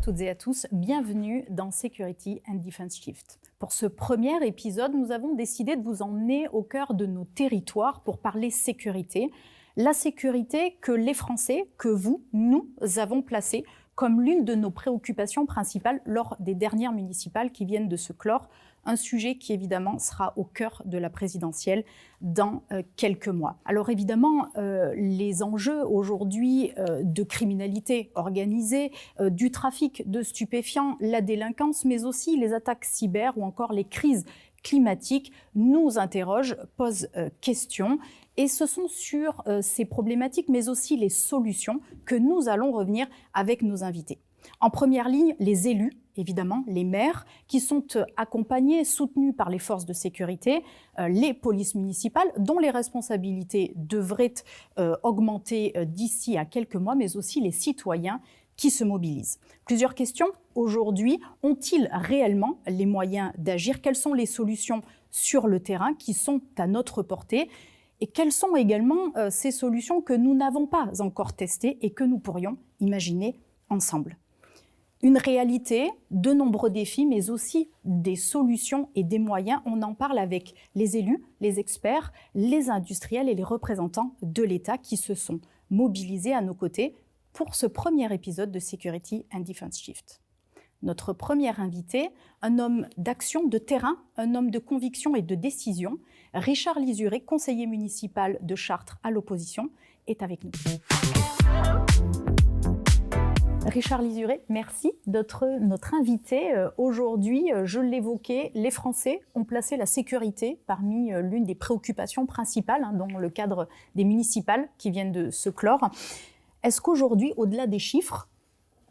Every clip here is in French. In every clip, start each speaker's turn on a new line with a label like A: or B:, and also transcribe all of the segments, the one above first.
A: toutes et à tous, bienvenue dans Security and Defense Shift. Pour ce premier épisode, nous avons décidé de vous emmener au cœur de nos territoires pour parler sécurité. La sécurité que les Français, que vous, nous avons placée comme l'une de nos préoccupations principales lors des dernières municipales qui viennent de se clore. Un sujet qui évidemment sera au cœur de la présidentielle dans quelques mois. Alors évidemment, les enjeux aujourd'hui de criminalité organisée, du trafic de stupéfiants, la délinquance, mais aussi les attaques cyber ou encore les crises climatiques nous interrogent, posent question. Et ce sont sur ces problématiques, mais aussi les solutions que nous allons revenir avec nos invités. En première ligne, les élus, évidemment, les maires, qui sont accompagnés, soutenus par les forces de sécurité, les polices municipales, dont les responsabilités devraient augmenter d'ici à quelques mois, mais aussi les citoyens qui se mobilisent. Plusieurs questions. Aujourd'hui, ont-ils réellement les moyens d'agir? Quelles sont les solutions sur le terrain qui sont à notre portée? Et quelles sont également ces solutions que nous n'avons pas encore testées et que nous pourrions imaginer ensemble? Une réalité, de nombreux défis, mais aussi des solutions et des moyens. On en parle avec les élus, les experts, les industriels et les représentants de l'État qui se sont mobilisés à nos côtés pour ce premier épisode de Security and Defense Shift. Notre premier invité, un homme d'action, de terrain, un homme de conviction et de décision, Richard Lizuré, conseiller municipal de Chartres à l'opposition, est avec nous. Richard Lizuré, merci d'être notre invité. Aujourd'hui, je l'évoquais, les Français ont placé la sécurité parmi l'une des préoccupations principales dans le cadre des municipales qui viennent de se clore. Est-ce qu'aujourd'hui, au-delà des chiffres,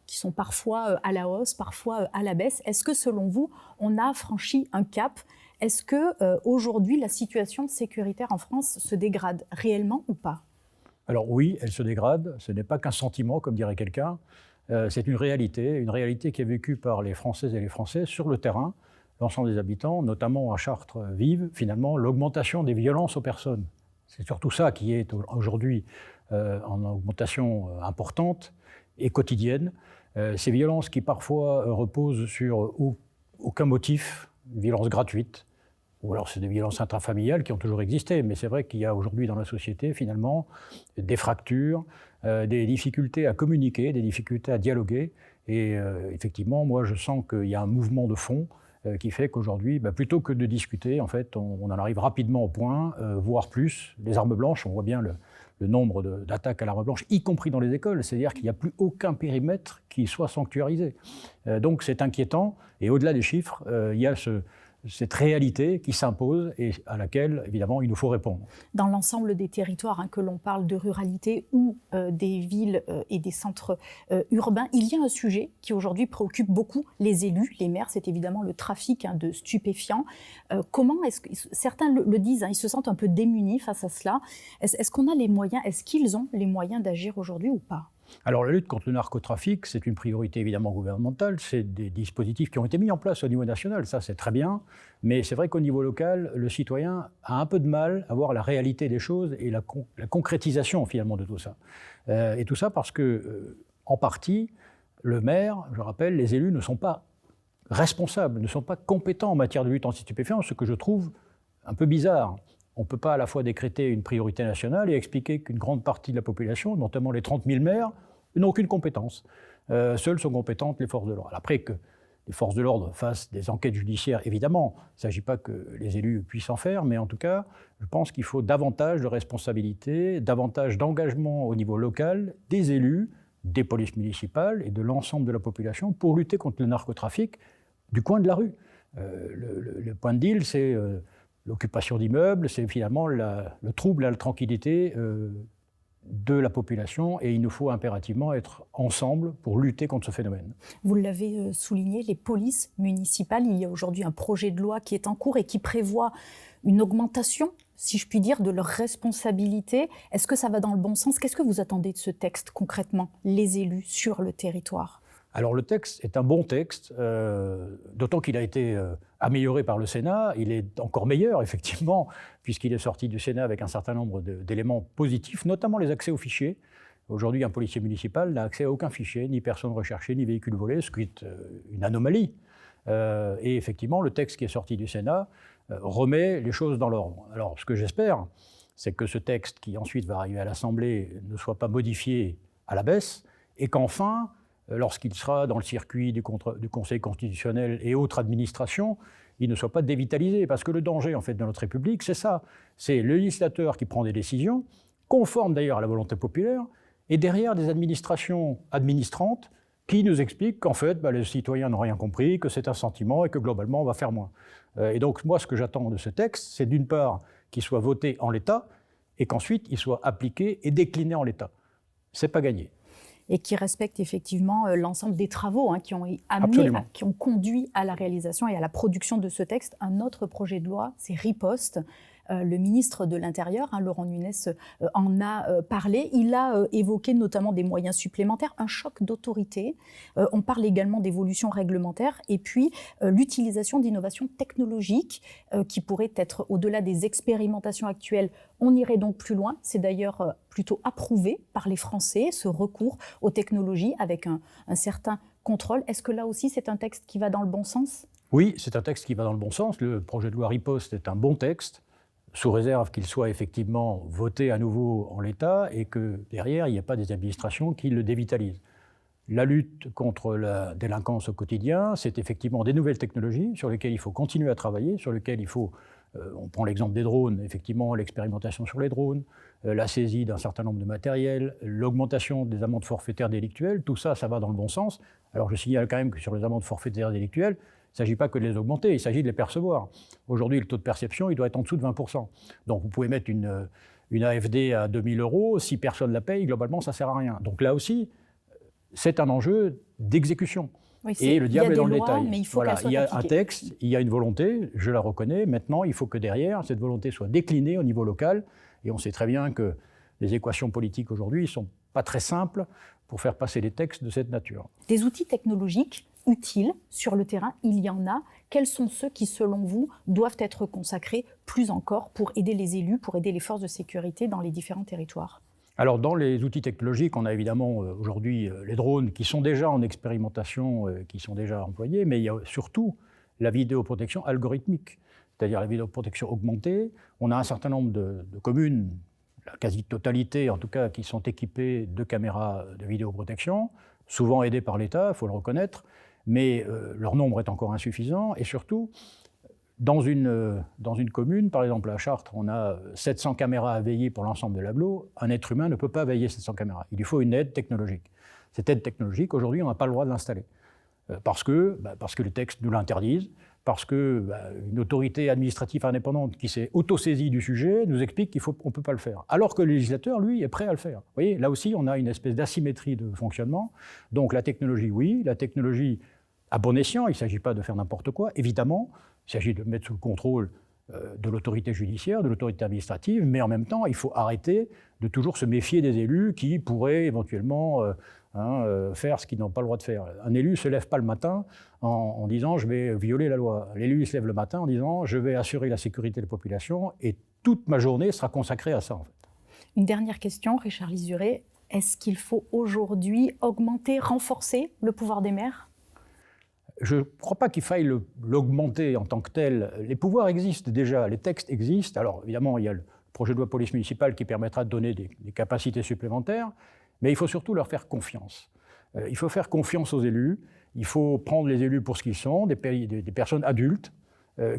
A: qui sont parfois à la hausse, parfois à la baisse, est-ce que selon vous, on a franchi un cap? Est-ce qu'aujourd'hui, la situation sécuritaire en France se dégrade réellement ou pas?
B: Alors oui, elle se dégrade. Ce n'est pas qu'un sentiment, comme dirait quelqu'un. C'est une réalité qui est vécue par les Françaises et les Français sur le terrain. L'ensemble des habitants, notamment à Chartres, vivent finalement l'augmentation des violences aux personnes. C'est surtout ça qui est aujourd'hui en augmentation importante et quotidienne. Ces violences qui parfois reposent sur aucun motif, une violence gratuite, ou alors c'est des violences intrafamiliales qui ont toujours existé, mais c'est vrai qu'il y a aujourd'hui dans la société finalement des fractures, des difficultés à communiquer, des difficultés à dialoguer. Et effectivement, moi je sens qu'il y a un mouvement de fond qui fait qu'aujourd'hui, plutôt que de discuter, en fait, on en arrive rapidement au point, voire plus. Les armes blanches, on voit bien le nombre d'attaques à l'arme blanche, y compris dans les écoles, c'est-à-dire qu'il n'y a plus aucun périmètre qui soit sanctuarisé. Donc c'est inquiétant, et au-delà des chiffres, il y a cette réalité qui s'impose et à laquelle, évidemment, il nous faut répondre.
A: Dans l'ensemble des territoires, que l'on parle de ruralité ou des villes et des centres urbains, il y a un sujet qui aujourd'hui préoccupe beaucoup les élus, les maires, c'est évidemment le trafic de stupéfiants. Comment est-ce que certains le disent, ils se sentent un peu démunis face à cela. Est-ce qu'on a les moyens, est-ce qu'ils ont les moyens d'agir aujourd'hui ou pas?
B: Alors la lutte contre le narcotrafic, c'est une priorité évidemment gouvernementale, c'est des dispositifs qui ont été mis en place au niveau national, ça c'est très bien, mais c'est vrai qu'au niveau local, le citoyen a un peu de mal à voir la réalité des choses et la concrétisation finalement de tout ça. Et tout ça parce que, en partie, le maire, je rappelle, les élus ne sont pas responsables, ne sont pas compétents en matière de lutte anti-stupéfiants, ce que je trouve un peu bizarre. On ne peut pas à la fois décréter une priorité nationale et expliquer qu'une grande partie de la population, notamment les 30 000 maires, n'ont aucune compétence. Seules sont compétentes les forces de l'ordre. Après que les forces de l'ordre fassent des enquêtes judiciaires, évidemment, il ne s'agit pas que les élus puissent en faire, mais en tout cas, je pense qu'il faut davantage de responsabilité, davantage d'engagement au niveau local des élus, des polices municipales et de l'ensemble de la population pour lutter contre le narcotrafic du coin de la rue. Le point de deal, c'est l'occupation d'immeubles, c'est finalement le trouble à la tranquillité de la population et il nous faut impérativement être ensemble pour lutter contre ce phénomène.
A: Vous l'avez souligné, les polices municipales, il y a aujourd'hui un projet de loi qui est en cours et qui prévoit une augmentation, si je puis dire, de leurs responsabilités. Est-ce que ça va dans le bon sens? Qu'est-ce que vous attendez de ce texte concrètement, les élus sur le territoire?
B: Alors le texte est un bon texte, d'autant qu'il a été amélioré par le Sénat. Il est encore meilleur, effectivement, puisqu'il est sorti du Sénat avec un certain nombre d'éléments positifs, notamment les accès aux fichiers. Aujourd'hui, un policier municipal n'a accès à aucun fichier, ni personne recherchée, ni véhicule volé, ce qui est une anomalie. Et effectivement, le texte qui est sorti du Sénat remet les choses dans l'ordre. Alors, ce que j'espère, c'est que ce texte qui ensuite va arriver à l'Assemblée ne soit pas modifié à la baisse, et qu'enfin, lorsqu'il sera dans le circuit du Conseil constitutionnel et autres administrations, il ne soit pas dévitalisé. Parce que le danger, en fait, de notre République, c'est ça. C'est le législateur qui prend des décisions, conformes d'ailleurs à la volonté populaire, et derrière des administrations administrantes qui nous expliquent qu'en fait, les citoyens n'ont rien compris, que c'est un sentiment et que globalement, on va faire moins. Et donc, moi, ce que j'attends de ce texte, c'est d'une part qu'il soit voté en l'état et qu'ensuite, il soit appliqué et décliné en l'état. C'est pas gagné.
A: Et qui respecte effectivement l'ensemble des travaux qui ont qui ont conduit à la réalisation et à la production de ce texte. Un autre projet de loi, c'est Riposte. Le ministre de l'Intérieur, Laurent Nunez, en a parlé. Il a évoqué notamment des moyens supplémentaires, un choc d'autorité. On parle également d'évolution réglementaire et puis l'utilisation d'innovations technologiques qui pourraient être au-delà des expérimentations actuelles. On irait donc plus loin. C'est d'ailleurs plutôt approuvé par les Français, ce recours aux technologies avec un certain contrôle. Est-ce que là aussi, c'est un texte qui va dans le bon sens ?
B: Oui, c'est un texte qui va dans le bon sens. Le projet de loi Riposte est un bon texte, sous réserve qu'il soit effectivement voté à nouveau en l'état et que derrière, il n'y ait pas des administrations qui le dévitalisent. La lutte contre la délinquance au quotidien, c'est effectivement des nouvelles technologies sur lesquelles il faut continuer à travailler, sur lesquelles il faut, on prend l'exemple des drones, effectivement l'expérimentation sur les drones, la saisie d'un certain nombre de matériels, l'augmentation des amendes forfaitaires délictuelles, tout ça, ça va dans le bon sens. Alors je signale quand même que sur les amendes forfaitaires délictuelles, il ne s'agit pas que de les augmenter, il s'agit de les percevoir. Aujourd'hui, le taux de perception, il doit être en dessous de 20%. Donc vous pouvez mettre une AFD à 2 000 €, si personne ne la paye, globalement, ça ne sert à rien. Donc là aussi, c'est un enjeu d'exécution.
A: Oui,
B: et le diable est dans le détail.
A: Mais il faut
B: il y a un texte, il y a une volonté, je la reconnais. Maintenant, il faut que derrière, cette volonté soit déclinée au niveau local. Et on sait très bien que les équations politiques aujourd'hui ne sont pas très simples pour faire passer des textes de cette nature.
A: Des outils technologiques utiles sur le terrain, il y en a. Quels sont ceux qui, selon vous, doivent être consacrés plus encore pour aider les élus, pour aider les forces de sécurité dans les différents territoires ?
B: Alors, dans les outils technologiques, on a évidemment aujourd'hui les drones qui sont déjà en expérimentation, qui sont déjà employés, mais il y a surtout la vidéoprotection algorithmique, c'est-à-dire la vidéoprotection augmentée. On a un certain nombre de communes, la quasi-totalité en tout cas, qui sont équipées de caméras de vidéoprotection, souvent aidées par l'État, il faut le reconnaître, mais leur nombre est encore insuffisant, et surtout, dans une commune, par exemple à Chartres, on a 700 caméras à veiller pour l'ensemble de l'agglo. Un être humain ne peut pas veiller 700 caméras. Il lui faut une aide technologique. Cette aide technologique, aujourd'hui, on n'a pas le droit de l'installer. Parce que les textes nous l'interdisent, parce qu'une autorité administrative indépendante qui s'est autosaisie du sujet nous explique qu'on ne peut pas le faire. Alors que le législateur, lui, est prêt à le faire. Vous voyez, là aussi, on a une espèce d'asymétrie de fonctionnement. Donc la technologie, oui, la technologie à bon escient, il ne s'agit pas de faire n'importe quoi, évidemment. Il s'agit de mettre sous le contrôle de l'autorité judiciaire, de l'autorité administrative, mais en même temps, il faut arrêter de toujours se méfier des élus qui pourraient éventuellement faire ce qu'ils n'ont pas le droit de faire. Un élu ne se lève pas le matin en disant « je vais violer la loi ». L'élu se lève le matin en disant « je vais assurer la sécurité de la population » et toute ma journée sera consacrée à ça, en fait.
A: Une dernière question, Richard Lisuré. Est-ce qu'il faut aujourd'hui augmenter, renforcer le pouvoir des maires ?
B: Je ne crois pas qu'il faille l'augmenter en tant que tel. Les pouvoirs existent déjà, les textes existent. Alors évidemment, il y a le projet de loi police municipale qui permettra de donner des capacités supplémentaires, mais il faut surtout leur faire confiance. Il faut faire confiance aux élus, il faut prendre les élus pour ce qu'ils sont, des personnes adultes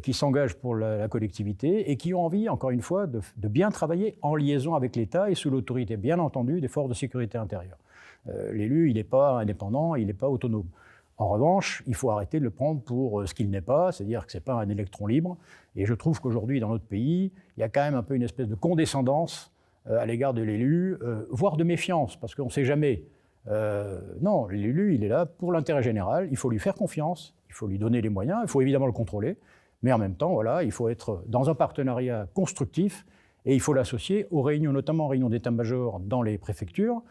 B: qui s'engagent pour la collectivité et qui ont envie, encore une fois, de bien travailler en liaison avec l'État et sous l'autorité, bien entendu, des forces de sécurité intérieure. L'élu, il n'est pas indépendant, il n'est pas autonome. En revanche, il faut arrêter de le prendre pour ce qu'il n'est pas, c'est-à-dire que ce n'est pas un électron libre. Et je trouve qu'aujourd'hui, dans notre pays, il y a quand même un peu une espèce de condescendance à l'égard de l'élu, voire de méfiance, parce qu'on ne sait jamais. Non, l'élu, il est là pour l'intérêt général, il faut lui faire confiance, il faut lui donner les moyens, il faut évidemment le contrôler, mais en même temps, voilà, il faut être dans un partenariat constructif et il faut l'associer aux réunions, notamment aux réunions d'état-major dans les préfectures.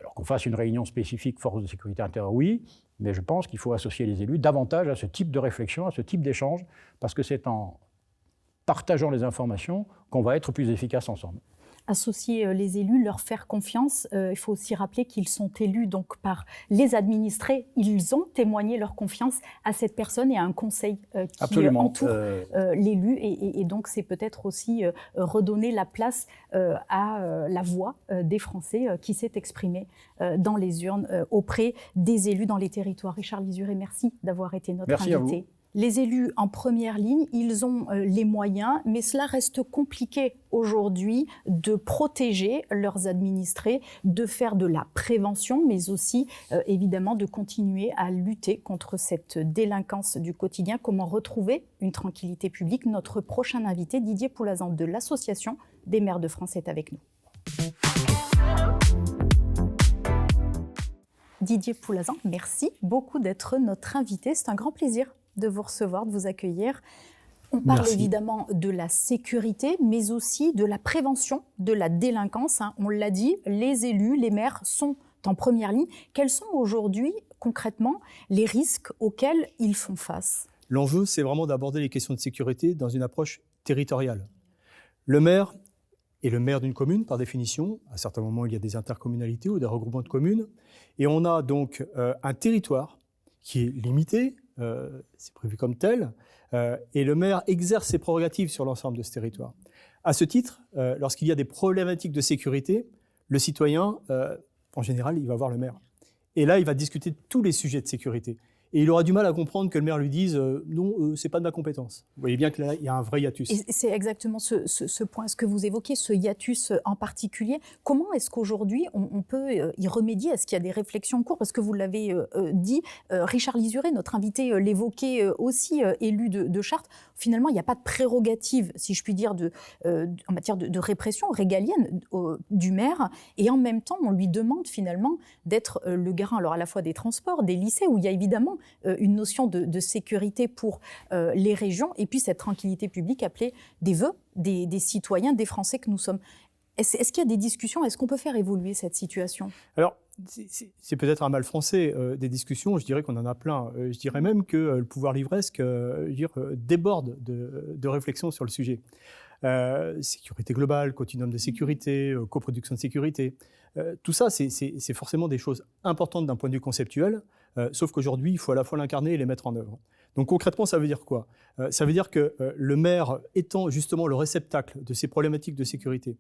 B: Alors qu'on fasse une réunion spécifique force de sécurité intérieure, oui, mais je pense qu'il faut associer les élus davantage à ce type de réflexion, à ce type d'échange, parce que c'est en partageant les informations qu'on va être plus efficace ensemble.
A: associer les élus, leur faire confiance. Il faut aussi rappeler qu'ils sont élus donc par les administrés. Ils ont témoigné leur confiance à cette personne et à un conseil qui entoure l'élu. Et donc, c'est peut-être aussi redonner la place à la voix des Français qui s'est exprimée dans les urnes auprès des élus dans les territoires. Richard Lisuré, merci d'avoir été notre invité. Les élus en première ligne, ils ont les moyens, mais cela reste compliqué aujourd'hui de protéger leurs administrés, de faire de la prévention, mais aussi évidemment de continuer à lutter contre cette délinquance du quotidien. Comment retrouver une tranquillité publique? Notre prochain invité, Didier Poulazan de l'Association des maires de France, est avec nous. Didier Poulazan, merci beaucoup d'être notre invité. C'est un grand plaisir de vous recevoir, de vous accueillir. On parle évidemment de la sécurité, mais aussi de la prévention de la délinquance. On l'a dit, les élus, les maires sont en première ligne. Quels sont aujourd'hui, concrètement, les risques auxquels ils font face?
C: L'enjeu, c'est vraiment d'aborder les questions de sécurité dans une approche territoriale. Le maire est le maire d'une commune, par définition. À certains moments, il y a des intercommunalités ou des regroupements de communes. Et on a donc un territoire qui est limité, c'est prévu comme tel, et le maire exerce ses prérogatives sur l'ensemble de ce territoire. À ce titre, lorsqu'il y a des problématiques de sécurité, le citoyen, en général, il va voir le maire. Et là, il va discuter de tous les sujets de sécurité. Et il aura du mal à comprendre que le maire lui dise non, c'est pas de ma compétence. Vous voyez bien que là, il y a un vrai hiatus.
A: Et c'est exactement ce point, ce que vous évoquez, ce hiatus en particulier. Comment est-ce qu'aujourd'hui on peut y remédier? Est-ce qu'il y a des réflexions en cours? Parce que vous l'avez dit, Richard Lisuré, notre invité, l'évoquait aussi, élu de Chartres. Finalement, il n'y a pas de prérogative, si je puis dire, en matière de répression régalienne du maire. Et en même temps, on lui demande finalement d'être le garant, alors à la fois des transports, des lycées, où il y a évidemment une notion de sécurité pour les régions, et puis cette tranquillité publique appelée des vœux des citoyens, des Français que nous sommes. Est-ce qu'il y a des discussions? Est-ce qu'on peut faire évoluer cette situation?
C: Alors, c'est peut-être un mal français, des discussions, je dirais qu'on en a plein. Je dirais même que le pouvoir livresque déborde de réflexion sur le sujet. Sécurité globale, continuum de sécurité, coproduction de sécurité. Tout ça, c'est forcément des choses importantes d'un point de vue conceptuel, sauf qu'aujourd'hui, il faut à la fois l'incarner et les mettre en œuvre. Donc concrètement, ça veut dire quoi? Ça veut dire que le maire, étant justement le réceptacle de ces problématiques de sécurité,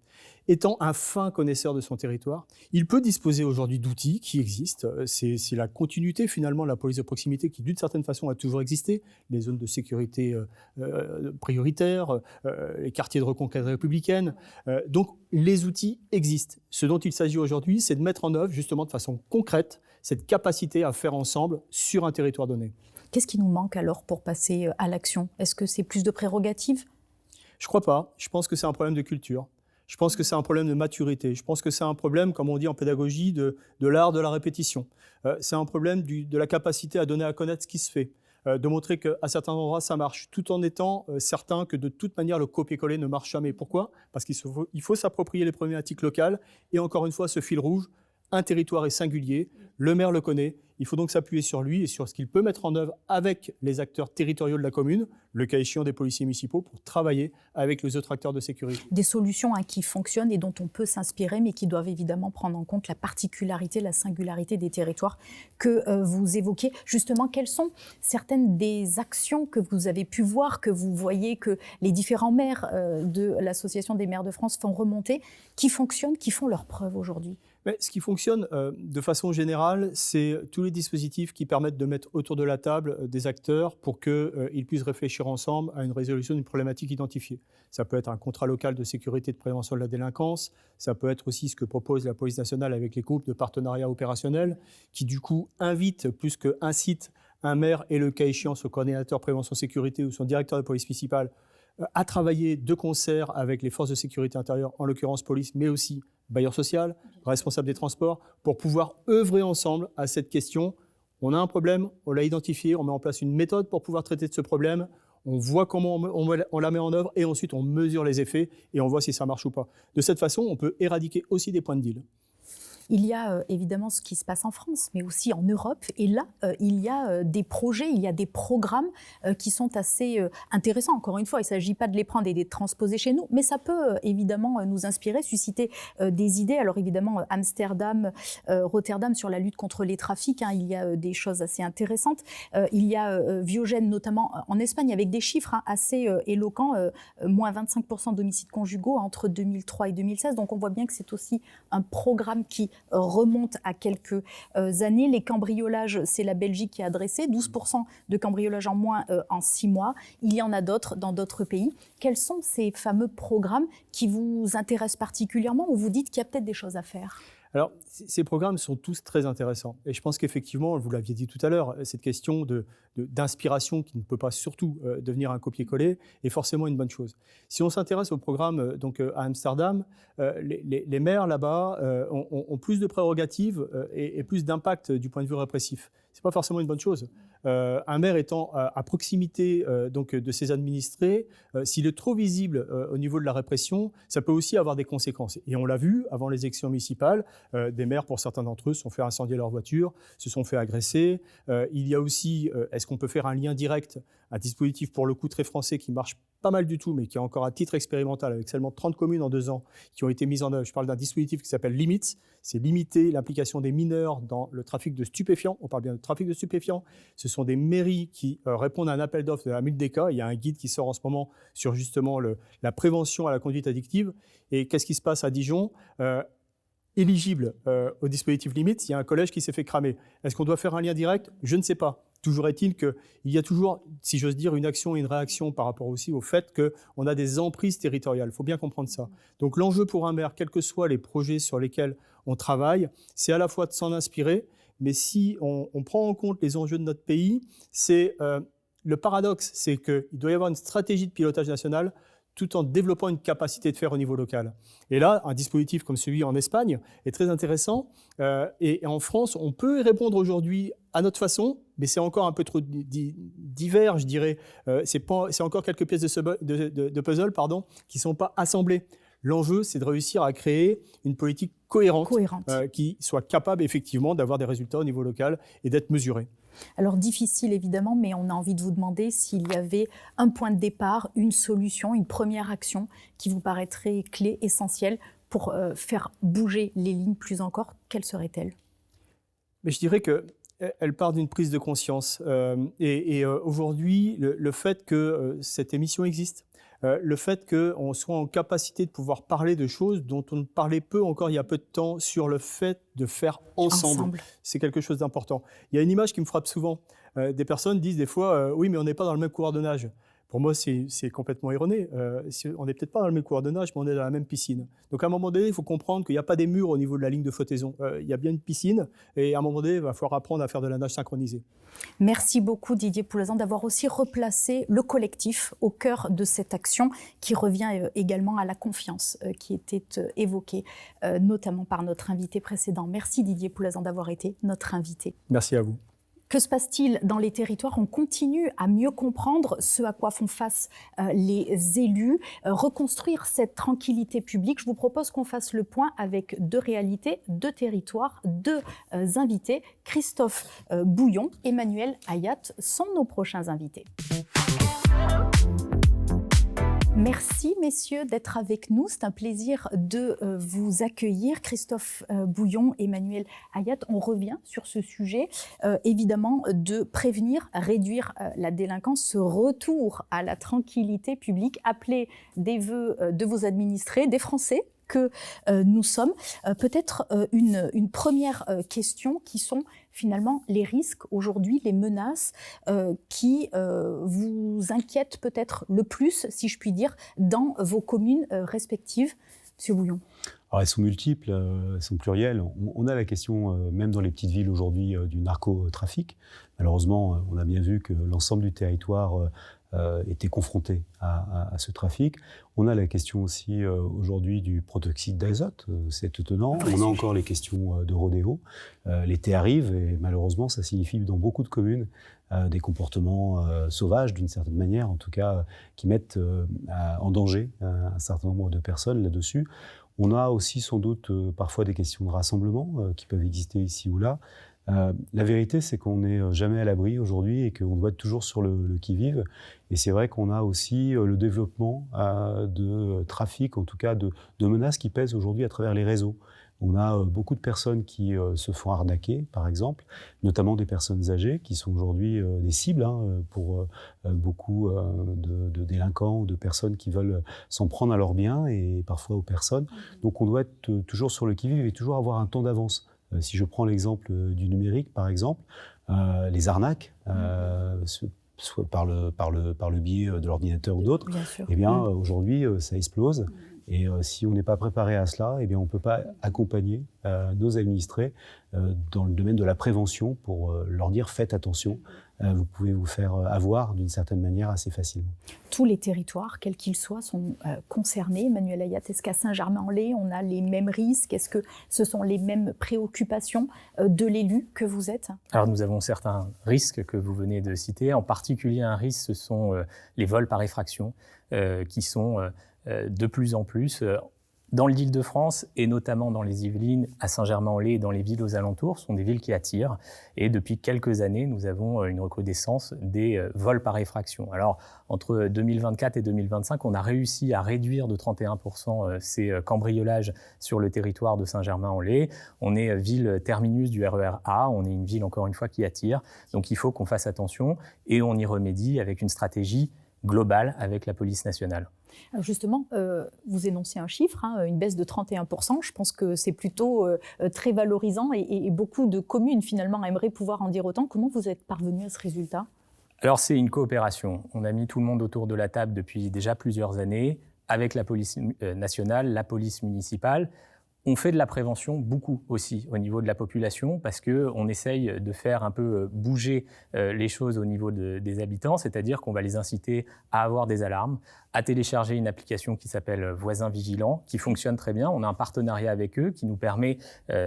C: étant un fin connaisseur de son territoire, il peut disposer aujourd'hui d'outils qui existent. C'est la continuité finalement de la police de proximité qui, d'une certaine façon, a toujours existé. Les zones de sécurité prioritaires, les quartiers de reconquête républicaine. Donc les outils existent. Ce dont il s'agit aujourd'hui, c'est de mettre en œuvre justement de façon concrète cette capacité à faire ensemble sur un territoire donné.
A: Qu'est-ce qui nous manque alors pour passer à l'action? Est-ce que c'est plus de prérogatives?
C: Je ne crois pas. Je pense que c'est un problème de culture. Je pense que c'est un problème de maturité. Je pense que c'est un problème, comme on dit en pédagogie, de l'art de la répétition. C'est un problème de la capacité à donner à connaître ce qui se fait, de montrer qu'à certains endroits, ça marche, tout en étant certain que de toute manière, le copier-coller ne marche jamais. Pourquoi? Parce qu'il faut s'approprier les problématiques locales. Et encore une fois, ce fil rouge, un territoire est singulier, le maire le connaît, il faut donc s'appuyer sur lui et sur ce qu'il peut mettre en œuvre avec les acteurs territoriaux de la commune, le cas échéant des policiers municipaux, pour travailler avec les autres acteurs de sécurité.
A: Des solutions qui fonctionnent et dont on peut s'inspirer, mais qui doivent évidemment prendre en compte la particularité, la singularité des territoires que vous évoquez. Justement, quelles sont certaines des actions que vous avez pu voir, que vous voyez que les différents maires de l'Association des maires de France font remonter, qui fonctionnent, qui font leurs preuves aujourd'hui?
C: Mais ce qui fonctionne de façon générale, c'est tous les dispositifs qui permettent de mettre autour de la table des acteurs pour qu'ils puissent réfléchir ensemble à une résolution d'une problématique identifiée. Ça peut être un contrat local de sécurité et de prévention de la délinquance, ça peut être aussi ce que propose la police nationale avec les groupes de partenariat opérationnel, qui du coup invitent plus qu'incitent un maire et le cas échéant son coordinateur prévention sécurité ou son directeur de police municipale à travailler de concert avec les forces de sécurité intérieure, en l'occurrence police, mais aussi bailleur social, responsable des transports, pour pouvoir œuvrer ensemble à cette question. On a un problème, on l'a identifié, on met en place une méthode pour pouvoir traiter de ce problème, on voit comment on la met en œuvre et ensuite on mesure les effets et on voit si ça marche ou pas. De cette façon, on peut éradiquer aussi des points de deal.
A: Il y a évidemment ce qui se passe en France, mais aussi en Europe. Et là, il y a des projets, il y a des programmes qui sont assez intéressants. Encore une fois, il ne s'agit pas de les prendre et de les transposer chez nous, mais ça peut évidemment nous inspirer, susciter des idées. Alors évidemment, Amsterdam, Rotterdam sur la lutte contre les trafics, il y a des choses assez intéressantes. Il y a Viogène, notamment en Espagne, avec des chiffres assez éloquents, moins 25% d'homicides conjugaux entre 2003 et 2016. Donc on voit bien que c'est aussi un programme qui remonte à quelques années. Les cambriolages, c'est la Belgique qui a adressé 12% de cambriolages en moins en 6 mois. Il y en a d'autres dans d'autres pays. Quels sont ces fameux programmes qui vous intéressent particulièrement ou vous dites qu'il y a peut-être des choses à faire ?
C: Alors, ces programmes sont tous très intéressants. Et je pense qu'effectivement, vous l'aviez dit tout à l'heure, cette question d'inspiration qui ne peut pas surtout devenir un copier-coller est forcément une bonne chose. Si on s'intéresse au programme donc, à Amsterdam, les maires là-bas ont plus de prérogatives et plus d'impact du point de vue répressif. Ce n'est pas forcément une bonne chose. Un maire étant à proximité donc, de ses administrés, s'il est trop visible au niveau de la répression, ça peut aussi avoir des conséquences. Et on l'a vu avant les élections municipales, des maires, pour certains d'entre eux, se sont fait incendier leur voiture, se sont fait agresser. Il y a aussi, est-ce qu'on peut faire un lien direct, un dispositif pour le coup très français qui marche pas mal du tout, mais qui est encore à titre expérimental, avec seulement 30 communes en 2 ans qui ont été mises en œuvre. Je parle d'un dispositif qui s'appelle Limits. C'est limiter l'implication des mineurs dans le trafic de stupéfiants. On parle bien de trafic de stupéfiants. Ce sont des mairies qui répondent à un appel d'offres de la MULDECA. Il y a un guide qui sort en ce moment sur justement la prévention à la conduite addictive. Et qu'est-ce qui se passe à Dijon ? Éligible au dispositif Limits, il y a un collège qui s'est fait cramer. Est-ce qu'on doit faire un lien direct ? Je ne sais pas. Toujours est-il qu'il y a toujours, si j'ose dire, une action et une réaction par rapport aussi au fait qu'on a des emprises territoriales. Il faut bien comprendre ça. Donc l'enjeu pour un maire, quels que soient les projets sur lesquels on travaille, c'est à la fois de s'en inspirer, mais si on prend en compte les enjeux de notre pays, c'est le paradoxe, c'est qu'il doit y avoir une stratégie de pilotage national tout en développant une capacité de faire au niveau local. Et là, un dispositif comme celui en Espagne est très intéressant. Et en France, on peut y répondre aujourd'hui à notre façon, mais c'est encore un peu trop divers, je dirais. C'est encore quelques pièces de puzzle qui ne sont pas assemblées. L'enjeu, c'est de réussir à créer une politique cohérente. Qui soit capable effectivement d'avoir des résultats au niveau local et d'être mesurée.
A: Alors difficile évidemment, mais on a envie de vous demander s'il y avait un point de départ, une solution, une première action qui vous paraîtrait clé, essentielle pour faire bouger les lignes plus encore. Quelle serait-elle ?
C: Mais je dirais qu'elle part d'une prise de conscience. Aujourd'hui, le fait que cette émission existe, le fait qu'on soit en capacité de pouvoir parler de choses dont on parlait peu encore il y a peu de temps sur le fait de faire ensemble. C'est quelque chose d'important. Il y a une image qui me frappe souvent. Des personnes disent des fois « oui, mais on n'est pas dans le même couloir de nage ». Pour moi, c'est complètement erroné. On n'est peut-être pas dans le même couloir de nage, mais on est dans la même piscine. Donc à un moment donné, il faut comprendre qu'il n'y a pas des murs au niveau de la ligne de flottaison. Il y a bien une piscine et à un moment donné, il va falloir apprendre à faire de la nage synchronisée.
A: Merci beaucoup Didier Poulazan d'avoir aussi replacé le collectif au cœur de cette action qui revient également à la confiance qui était évoquée notamment par notre invité précédent. Merci Didier Poulazan d'avoir été notre invité.
C: Merci à vous.
A: Que se passe-t-il dans les territoires ? On continue à mieux comprendre ce à quoi font face les élus, reconstruire cette tranquillité publique. Je vous propose qu'on fasse le point avec 2 réalités, 2 territoires, 2 invités. Christophe Bouillon, Emmanuel Hayat sont nos prochains invités. Merci messieurs d'être avec nous, c'est un plaisir de vous accueillir. Christophe Bouillon, Emmanuel Hayat, on revient sur ce sujet, évidemment de prévenir, réduire la délinquance, ce retour à la tranquillité publique, appelé des vœux de vos administrés, des Français que nous sommes. Peut-être une première question qui sont finalement les risques aujourd'hui, les menaces qui vous inquiètent peut-être le plus, si je puis dire, dans vos communes respectives. Monsieur Bouillon.
D: Alors elles sont multiples, elles sont plurielles. On a la question, même dans les petites villes aujourd'hui, du narcotrafic. Malheureusement, on a bien vu que l'ensemble du territoire était confronté à ce trafic. On a la question aussi aujourd'hui du protoxyde d'azote, c'est étonnant. On a encore les questions de rodéo. L'été arrive et malheureusement, ça signifie dans beaucoup de communes des comportements sauvages, d'une certaine manière, en tout cas, qui mettent en danger un certain nombre de personnes là-dessus. On a aussi sans doute parfois des questions de rassemblement qui peuvent exister ici ou là. La vérité, c'est qu'on n'est jamais à l'abri aujourd'hui et qu'on doit être toujours sur le qui-vive. Et c'est vrai qu'on a aussi le développement de trafic, en tout cas de menaces qui pèsent aujourd'hui à travers les réseaux. On a beaucoup de personnes qui se font arnaquer, par exemple, notamment des personnes âgées qui sont aujourd'hui des cibles pour beaucoup de délinquants ou de personnes qui veulent s'en prendre à leurs biens et parfois aux personnes. Donc on doit être toujours sur le qui-vive et toujours avoir un temps d'avance. Si je prends l'exemple du numérique, par exemple, les arnaques, soit par le biais de l'ordinateur ou d'autres, eh bien, aujourd'hui, ça explose. Et si on n'est pas préparé à cela, eh bien, on ne peut pas accompagner nos administrés dans le domaine de la prévention pour leur dire « faites attention ». Vous pouvez vous faire avoir d'une certaine manière assez facilement.
A: Tous les territoires, quels qu'ils soient, sont concernés. Emmanuel Ayat, est-ce qu'à Saint-Germain-en-Laye, on a les mêmes risques? Est-ce que ce sont les mêmes préoccupations de l'élu que vous êtes?
E: Alors nous avons certains risques que vous venez de citer. En particulier, un risque, ce sont les vols par effraction qui sont de plus en plus dans l'Île-de-France et notamment dans les Yvelines, à Saint-Germain-en-Laye et dans les villes aux alentours, sont des villes qui attirent. Et depuis quelques années, nous avons une recrudescence des vols par effraction. Alors, entre 2024 et 2025, on a réussi à réduire de 31% ces cambriolages sur le territoire de Saint-Germain-en-Laye. On est ville terminus du RER A, on est une ville, encore une fois, qui attire. Donc, il faut qu'on fasse attention et on y remédie avec une stratégie globale avec la police nationale.
A: Alors justement, vous énoncez un chiffre, une baisse de 31%. Je pense que c'est plutôt très valorisant et beaucoup de communes finalement aimeraient pouvoir en dire autant. Comment vous êtes parvenu à ce résultat?
E: Alors c'est une coopération. On a mis tout le monde autour de la table depuis déjà plusieurs années, avec la police nationale, la police municipale. On fait de la prévention beaucoup aussi au niveau de la population parce qu'on essaye de faire un peu bouger les choses au niveau des habitants, c'est-à-dire qu'on va les inciter à avoir des alarmes, à télécharger une application qui s'appelle Voisins Vigilants, qui fonctionne très bien. On a un partenariat avec eux qui nous permet,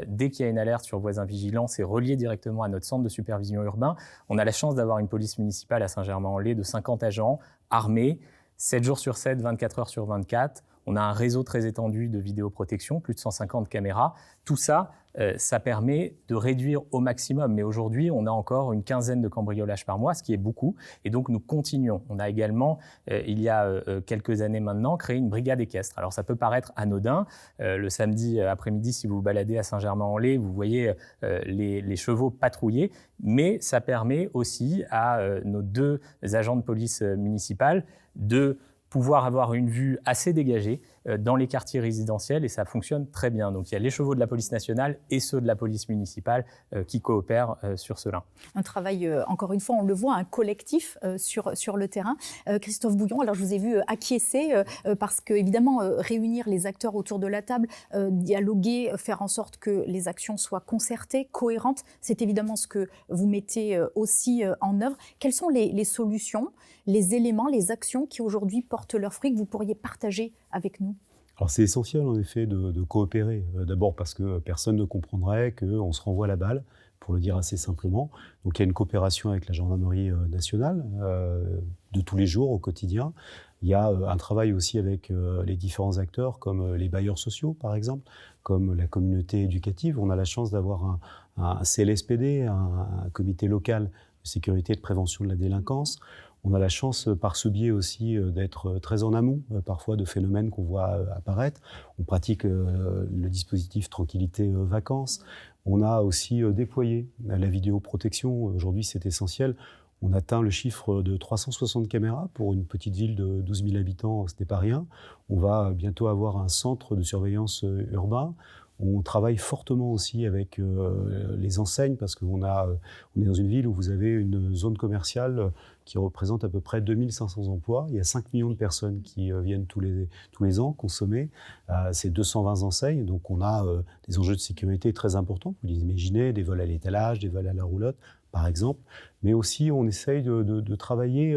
E: dès qu'il y a une alerte sur Voisins Vigilants, c'est relié directement à notre centre de supervision urbain. On a la chance d'avoir une police municipale à Saint-Germain-en-Laye de 50 agents armés, 7 jours sur 7, 24 heures sur 24. On a un réseau très étendu de vidéoprotection, plus de 150 caméras. Tout ça, ça permet de réduire au maximum. Mais aujourd'hui, on a encore une quinzaine de cambriolages par mois, ce qui est beaucoup. Et donc, nous continuons. On a également, il y a quelques années maintenant, créé une brigade équestre. Alors, ça peut paraître anodin. Le samedi après-midi, si vous vous baladez à Saint-Germain-en-Laye, vous voyez les chevaux patrouiller. Mais ça permet aussi à nos 2 agents de police municipale de pouvoir avoir une vue assez dégagée dans les quartiers résidentiels et ça fonctionne très bien. Donc il y a les chevaux de la police nationale et ceux de la police municipale qui coopèrent sur cela.
A: Un travail, encore une fois, on le voit, un collectif sur le terrain. Christophe Bouillon, alors je vous ai vu acquiescer parce qu'évidemment, réunir les acteurs autour de la table, dialoguer, faire en sorte que les actions soient concertées, cohérentes, c'est évidemment ce que vous mettez aussi en œuvre. Quelles sont les solutions, les éléments, les actions qui aujourd'hui portent leurs fruits que vous pourriez partager avec nous?
D: Alors c'est essentiel en effet de coopérer. D'abord parce que personne ne comprendrait qu'on se renvoie la balle, pour le dire assez simplement. Donc il y a une coopération avec la gendarmerie nationale de tous les jours au quotidien. Il y a un travail aussi avec les différents acteurs comme les bailleurs sociaux par exemple, comme la communauté éducative. On a la chance d'avoir un CLSPD, un comité local de sécurité et de prévention de la délinquance. On a la chance, par ce biais aussi, d'être très en amont, parfois, de phénomènes qu'on voit apparaître. On pratique le dispositif Tranquillité Vacances. On a aussi déployé la vidéoprotection. Aujourd'hui, c'est essentiel. On atteint le chiffre de 360 caméras pour une petite ville de 12 000 habitants, ce n'est pas rien. On va bientôt avoir un centre de surveillance urbain. On travaille fortement aussi avec les enseignes parce qu'on est dans une ville où vous avez une zone commerciale qui représente à peu près 2500 emplois. Il y a 5 millions de personnes qui viennent tous les ans consommer. C'est 220 enseignes, donc on a des enjeux de sécurité très importants. Vous l'imaginez, des vols à l'étalage, des vols à la roulotte, par exemple. Mais aussi, on essaye de travailler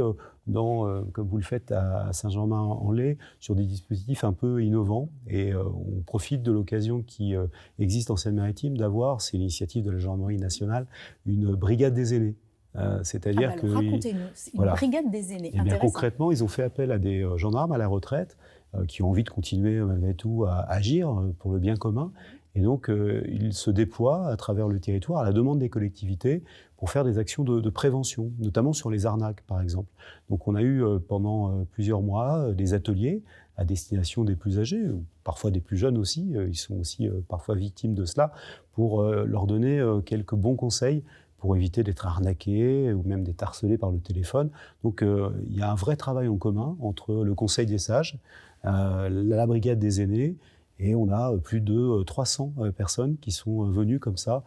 D: comme vous le faites à Saint-Germain-en-Laye, sur des dispositifs un peu innovants. Et on profite de l'occasion qui existe en Seine-Maritime d'avoir, c'est l'initiative de la gendarmerie nationale, une brigade des aînés.
A: Racontez-nous, une brigade des aînés.
D: Et bien, concrètement, ils ont fait appel à des gendarmes à la retraite qui ont envie de continuer malgré tout à agir pour le bien commun. Et donc, ils se déploient à travers le territoire à la demande des collectivités pour faire des actions de prévention, notamment sur les arnaques, par exemple. Donc, on a eu pendant plusieurs mois des ateliers à destination des plus âgés, ou parfois des plus jeunes aussi. Ils sont aussi parfois victimes de cela, pour leur donner quelques bons conseils pour éviter d'être arnaqués ou même d'être harcelés par le téléphone. Donc, il y a un vrai travail en commun entre le Conseil des sages, la brigade des aînés, et on a plus de 300 personnes qui sont venues comme ça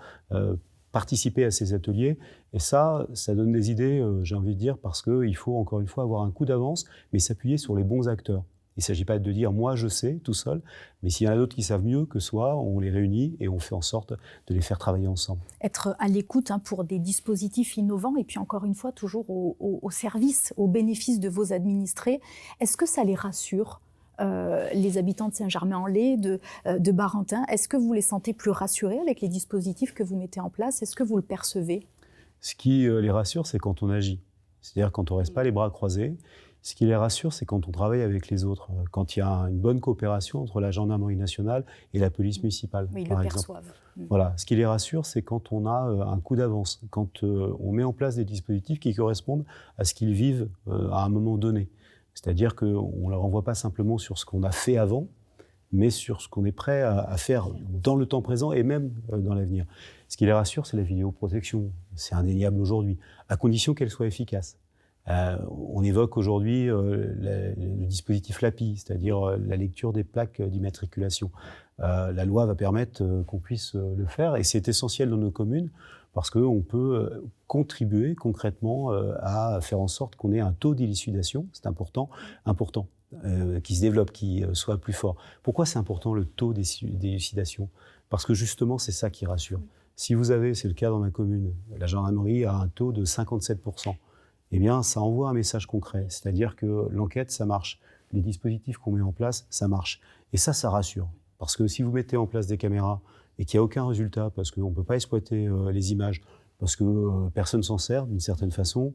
D: participer à ces ateliers. Et ça donne des idées, j'ai envie de dire, parce qu'il faut encore une fois avoir un coup d'avance, mais s'appuyer sur les bons acteurs. Il ne s'agit pas de dire « moi je sais » tout seul, mais s'il y en a d'autres qui savent mieux que soi, on les réunit et on fait en sorte de les faire travailler ensemble.
A: Être à l'écoute pour des dispositifs innovants et puis encore une fois toujours au service, au bénéfice de vos administrés. Est-ce que ça les rassure, les habitants de Saint-Germain-en-Laye, de Barentin? Est-ce que vous les sentez plus rassurés avec les dispositifs que vous mettez en place? Est-ce que vous le percevez?
D: Ce qui les rassure, c'est quand on agit. C'est-à-dire quand on ne reste pas les bras croisés. Ce qui les rassure, c'est quand on travaille avec les autres, quand il y a une bonne coopération entre la gendarmerie nationale et la police municipale,
A: oui,
D: par exemple.
A: Perçoivent.
D: Voilà. Ce qui les rassure, c'est quand on a un coup d'avance, quand on met en place des dispositifs qui correspondent à ce qu'ils vivent à un moment donné. C'est-à-dire qu'on ne leur envoie pas simplement sur ce qu'on a fait avant, mais sur ce qu'on est prêt à faire dans le temps présent et même dans l'avenir. Ce qui les rassure, c'est la vidéoprotection. C'est indéniable aujourd'hui, à condition qu'elle soit efficace. On évoque aujourd'hui le dispositif LAPI, c'est-à-dire la lecture des plaques d'immatriculation. La loi va permettre qu'on puisse le faire, et c'est essentiel dans nos communes parce qu'on peut contribuer concrètement à faire en sorte qu'on ait un taux d'élucidation, c'est important, qui se développe, qui soit plus fort. Pourquoi c'est important le taux d'élucidation? Parce que justement, c'est ça qui rassure. Si vous avez, c'est le cas dans ma commune, la gendarmerie a un taux de 57%. Eh bien, ça envoie un message concret, c'est-à-dire que l'enquête, ça marche. Les dispositifs qu'on met en place, ça marche. Et ça rassure. Parce que si vous mettez en place des caméras et qu'il n'y a aucun résultat, parce qu'on ne peut pas exploiter les images, parce que personne ne s'en sert d'une certaine façon,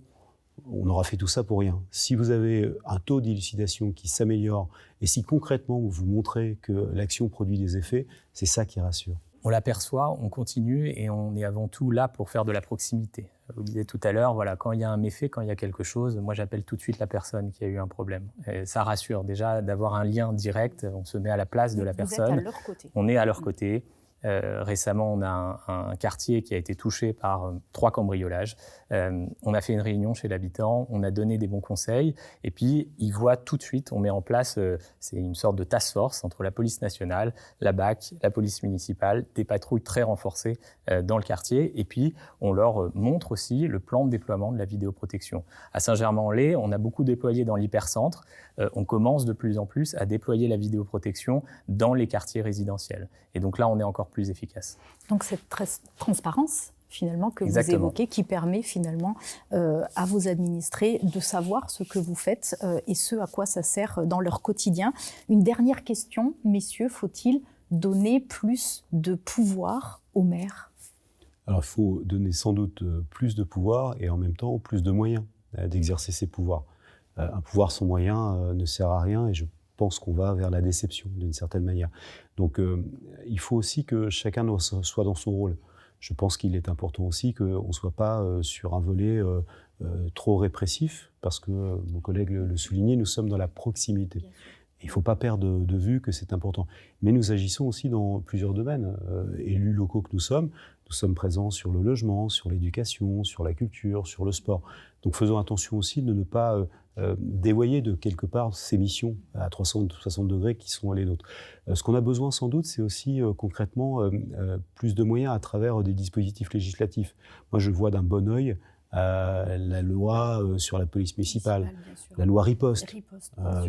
D: on aura fait tout ça pour rien. Si vous avez un taux d'élucidation qui s'améliore, et si concrètement vous montrez que l'action produit des effets, c'est ça qui rassure.
E: On l'aperçoit, on continue et on est avant tout là pour faire de la proximité. Vous disiez tout à l'heure, voilà, quand il y a un méfait, quand il y a quelque chose, moi j'appelle tout de suite la personne qui a eu un problème. Et ça rassure déjà d'avoir un lien direct, on se met à la place de la personne.
A: Vous êtes à leur côté.
E: On est à leur côté. Récemment, on a un quartier qui a été touché par 3 cambriolages. On a fait une réunion chez l'habitant, on a donné des bons conseils, et puis ils voient tout de suite, on met en place, c'est une sorte de task force entre la police nationale, la BAC, la police municipale, des patrouilles très renforcées dans le quartier, et puis on leur montre aussi le plan de déploiement de la vidéoprotection. À Saint-Germain-en-Laye, on a beaucoup déployé dans l'hypercentre, on commence de plus en plus à déployer la vidéoprotection dans les quartiers résidentiels. Et donc là, on est encore plus efficace.
A: Donc cette transparence finalement que
E: Exactement.
A: Vous évoquez, qui permet finalement à vos administrés de savoir ce que vous faites et ce à quoi ça sert dans leur quotidien. Une dernière question, messieurs, faut-il donner plus de pouvoir aux maires?
D: Alors il faut donner sans doute plus de pouvoir et en même temps plus de moyens d'exercer ces pouvoirs. Un pouvoir sans moyens ne sert à rien, et je pense qu'on va vers la déception d'une certaine manière. Donc il faut aussi que chacun soit dans son rôle. Je pense qu'il est important aussi qu'on ne soit pas sur un volet trop répressif, parce que mon collègue le soulignait, nous sommes dans la proximité. Il ne faut pas perdre de vue que c'est important. Mais nous agissons aussi dans plusieurs domaines. Élus locaux que nous sommes présents sur le logement, sur l'éducation, sur la culture, sur le sport. Donc faisons attention aussi de ne pas dévoyer de quelque part ces missions à 360 degrés qui sont les nôtres. Ce qu'on a besoin sans doute, c'est aussi concrètement plus de moyens à travers des dispositifs législatifs. Moi, je vois d'un bon œil la loi sur la police municipale, la loi Riposte,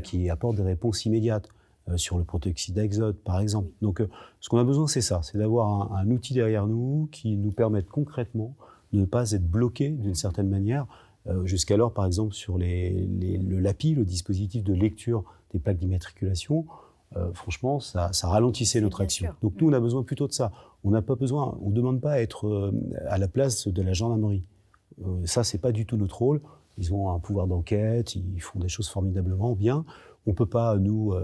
D: qui apporte des réponses immédiates sur le protoxyde d'azote, par exemple. Oui. Donc, ce qu'on a besoin, c'est ça, c'est d'avoir un outil derrière nous qui nous permette concrètement de ne pas être bloqué d'une certaine manière. Jusqu'alors, par exemple, sur le LAPI, le dispositif de lecture des plaques d'immatriculation, franchement, ça ralentissait notre action. Sûr. Donc, nous, on a besoin plutôt de ça. On n'a pas besoin, on ne demande pas à être à la place de la gendarmerie. Ça, c'est pas du tout notre rôle. ils ont un pouvoir d'enquête, ils font des choses formidablement bien. On ne peut pas, nous,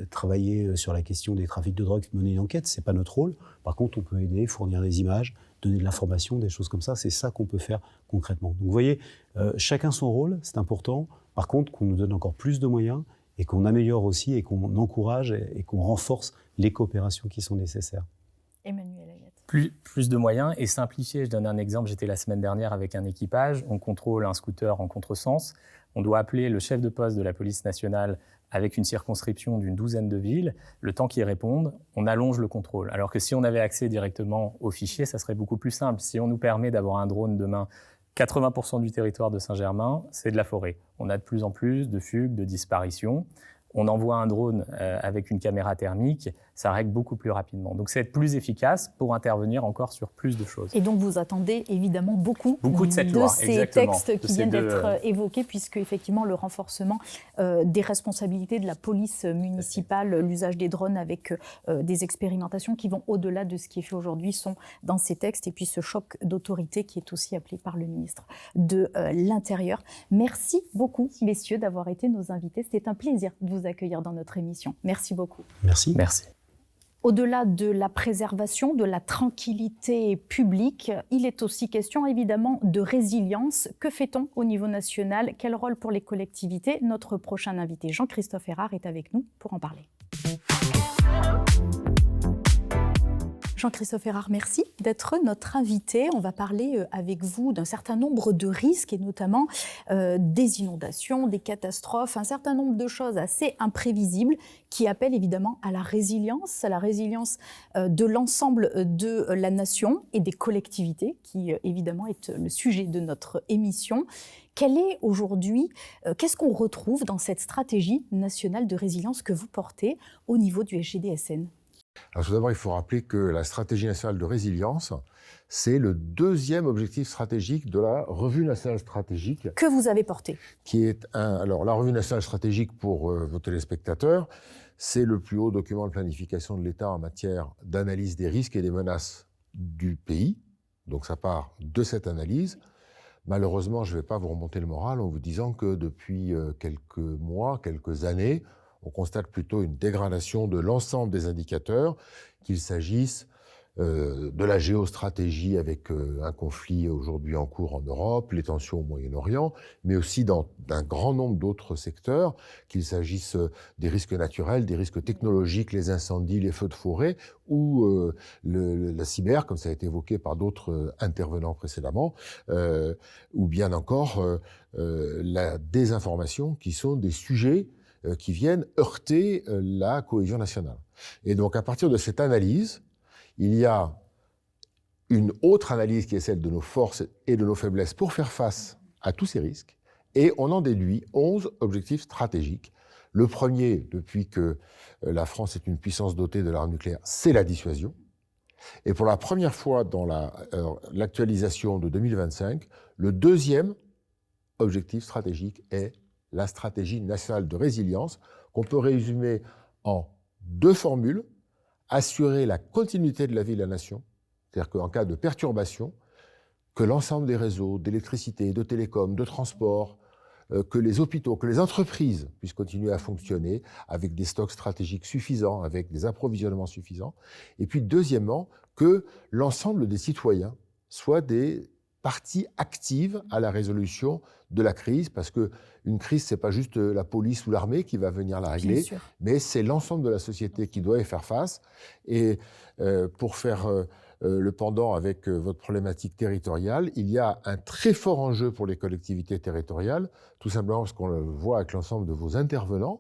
D: travailler sur la question des trafics de drogue, mener une enquête, ce n'est pas notre rôle. Par contre, on peut aider, fournir des images, donner de l'information, des choses comme ça. C'est ça qu'on peut faire concrètement. Donc vous voyez, chacun son rôle, c'est important. Par contre, qu'on nous donne encore plus de moyens et qu'on améliore aussi et qu'on encourage et qu'on renforce les coopérations qui sont nécessaires.
A: Emmanuel Ayette.
E: Plus de moyens et simplifier. Je donne un exemple. J'étais la semaine dernière avec un équipage. On contrôle un scooter en contresens. On doit appeler le chef de poste de la police nationale avec une circonscription d'une 12aine de villes. Le temps qu'ils répondent, on allonge le contrôle. Alors que si on avait accès directement aux fichiers, ça serait beaucoup plus simple. Si on nous permet d'avoir un drone demain, 80% du territoire de Saint-Germain, c'est de la forêt. On a de plus en plus de fugues, de disparitions. On envoie un drone avec une caméra thermique, ça règle beaucoup plus rapidement. Donc c'est être plus efficace pour intervenir encore sur plus de choses.
A: Et donc vous attendez évidemment beaucoup
E: de cette loi,
A: ces textes qui viennent d'être évoqués, puisque effectivement le renforcement des responsabilités de la police municipale, l'usage des drones avec des expérimentations qui vont au-delà de ce qui est fait aujourd'hui sont dans ces textes, et puis ce choc d'autorité qui est aussi appelé par le ministre de l'Intérieur. Merci beaucoup messieurs d'avoir été nos invités, c'était un plaisir de vous accueillir dans notre émission. Merci beaucoup.
D: Merci.
E: Merci.
A: Au-delà de la préservation, de la tranquillité publique, il est aussi question évidemment de résilience. Que fait-on au niveau national? Quel rôle pour les collectivités? Notre prochain invité, Jean-Christophe Erard, est avec nous pour en parler. Jean-Christophe Erard, merci d'être notre invité. On va parler avec vous d'un certain nombre de risques et notamment des inondations, des catastrophes, un certain nombre de choses assez imprévisibles qui appellent évidemment à la résilience de l'ensemble de la nation et des collectivités qui évidemment est le sujet de notre émission. Quelle est aujourd'hui, qu'est-ce qu'on retrouve dans cette stratégie nationale de résilience que vous portez au niveau du SGDSN ?
F: Alors, tout d'abord, il faut rappeler que la stratégie nationale de résilience, c'est le deuxième objectif stratégique de la revue nationale stratégique.
A: Que vous avez porté.
F: Alors, la revue nationale stratégique, pour vos téléspectateurs, c'est le plus haut document de planification de l'État en matière d'analyse des risques et des menaces du pays. Donc, ça part de cette analyse. Malheureusement, je ne vais pas vous remonter le moral en vous disant que depuis quelques mois, quelques années, on constate plutôt une dégradation de l'ensemble des indicateurs, qu'il s'agisse de la géostratégie avec un conflit aujourd'hui en cours en Europe, les tensions au Moyen-Orient, mais aussi d'un grand nombre d'autres secteurs, qu'il s'agisse des risques naturels, des risques technologiques, les incendies, les feux de forêt, ou la cyber, comme ça a été évoqué par d'autres intervenants précédemment, ou bien encore la désinformation, qui sont des sujets qui viennent heurter la cohésion nationale. Et donc, à partir de cette analyse, il y a une autre analyse qui est celle de nos forces et de nos faiblesses pour faire face à tous ces risques. Et on en déduit 11 objectifs stratégiques. Le premier, depuis que la France est une puissance dotée de l'arme nucléaire, c'est la dissuasion. Et pour la première fois dans l'actualisation de 2025, le deuxième objectif stratégique est la stratégie nationale de résilience, qu'on peut résumer en deux formules: assurer la continuité de la vie de la nation, c'est-à-dire qu'en cas de perturbation, que l'ensemble des réseaux d'électricité, de télécom, de transport, que les hôpitaux, que les entreprises puissent continuer à fonctionner avec des stocks stratégiques suffisants, avec des approvisionnements suffisants. Et puis deuxièmement, que l'ensemble des citoyens soient des partie active à la résolution de la crise, parce qu'une crise, ce n'est pas juste la police ou l'armée qui va venir la régler, mais c'est l'ensemble de la société qui doit y faire face. Et pour faire le pendant avec votre problématique territoriale, il y a un très fort enjeu pour les collectivités territoriales, tout simplement parce qu'on le voit avec l'ensemble de vos intervenants.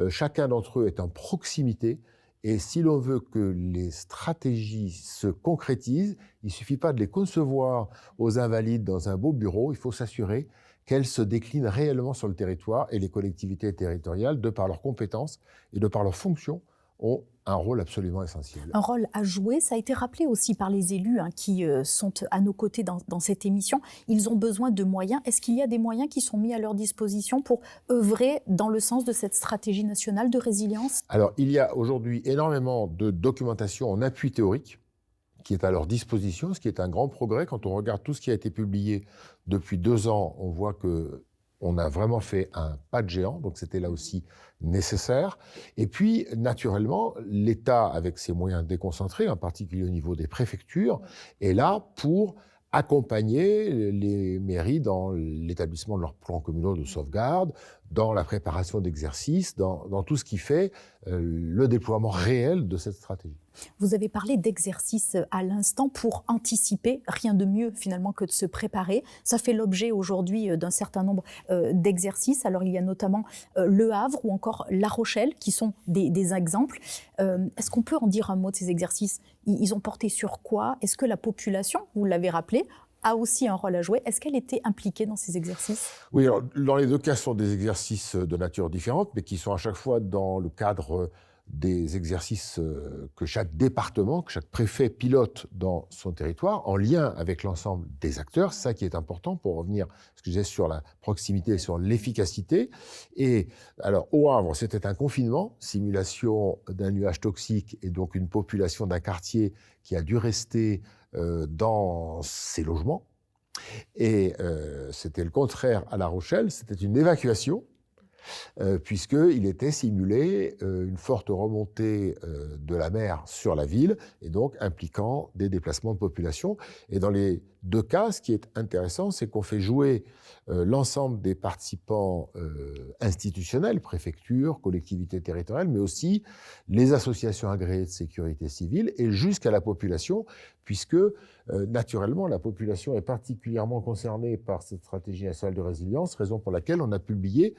F: Chacun d'entre eux est en proximité. Et si l'on veut que les stratégies se concrétisent, il ne suffit pas de les concevoir aux invalides dans un beau bureau, il faut s'assurer qu'elles se déclinent réellement sur le territoire, et les collectivités territoriales, de par leurs compétences et de par leurs fonctions, ont un rôle absolument essentiel.
A: Un rôle à jouer, ça a été rappelé aussi par les élus qui sont à nos côtés dans cette émission. Ils ont besoin de moyens. Est-ce qu'il y a des moyens qui sont mis à leur disposition pour œuvrer dans le sens de cette stratégie nationale de résilience? Alors,
F: il y a aujourd'hui énormément de documentation en appui théorique qui est à leur disposition, ce qui est un grand progrès. Quand on regarde tout ce qui a été publié depuis 2 ans, on voit que On a vraiment fait un pas de géant, donc c'était là aussi nécessaire. Et puis, naturellement, l'État, avec ses moyens déconcentrés, en particulier au niveau des préfectures, est là pour accompagner les mairies dans l'établissement de leurs plans communaux de sauvegarde, dans la préparation d'exercices, dans tout ce qui fait le déploiement réel de cette stratégie.
A: Vous avez parlé d'exercices à l'instant pour anticiper. Rien de mieux finalement que de se préparer. Ça fait l'objet aujourd'hui d'un certain nombre d'exercices. Alors il y a notamment Le Havre ou encore La Rochelle qui sont des exemples. Est-ce qu'on peut en dire un mot de ces exercices? Ils ont porté sur quoi? Est-ce que la population, vous l'avez rappelé, a aussi un rôle à jouer? Est-ce qu'elle était impliquée dans ces exercices?
F: Oui, alors, dans les deux cas, ce sont des exercices de nature différente, mais qui sont à chaque fois dans le cadre des exercices que chaque département, que chaque préfet pilote dans son territoire, en lien avec l'ensemble des acteurs. C'est ça qui est important pour revenir, ce que je disais, sur la proximité, sur l'efficacité. Et alors, au Havre, c'était un confinement, simulation d'un nuage toxique et donc une population d'un quartier qui a dû rester dans ses logements. Et c'était le contraire à La Rochelle, c'était une évacuation, puisqu'il était simulé une forte remontée de la mer sur la ville, et donc impliquant des déplacements de population. Et dans les deux cas, ce qui est intéressant, c'est qu'on fait jouer l'ensemble des participants institutionnels, préfectures, collectivités territoriales, mais aussi les associations agréées de sécurité civile, et jusqu'à la population, puisque naturellement, la population est particulièrement concernée par cette stratégie nationale de résilience, raison pour laquelle on a publié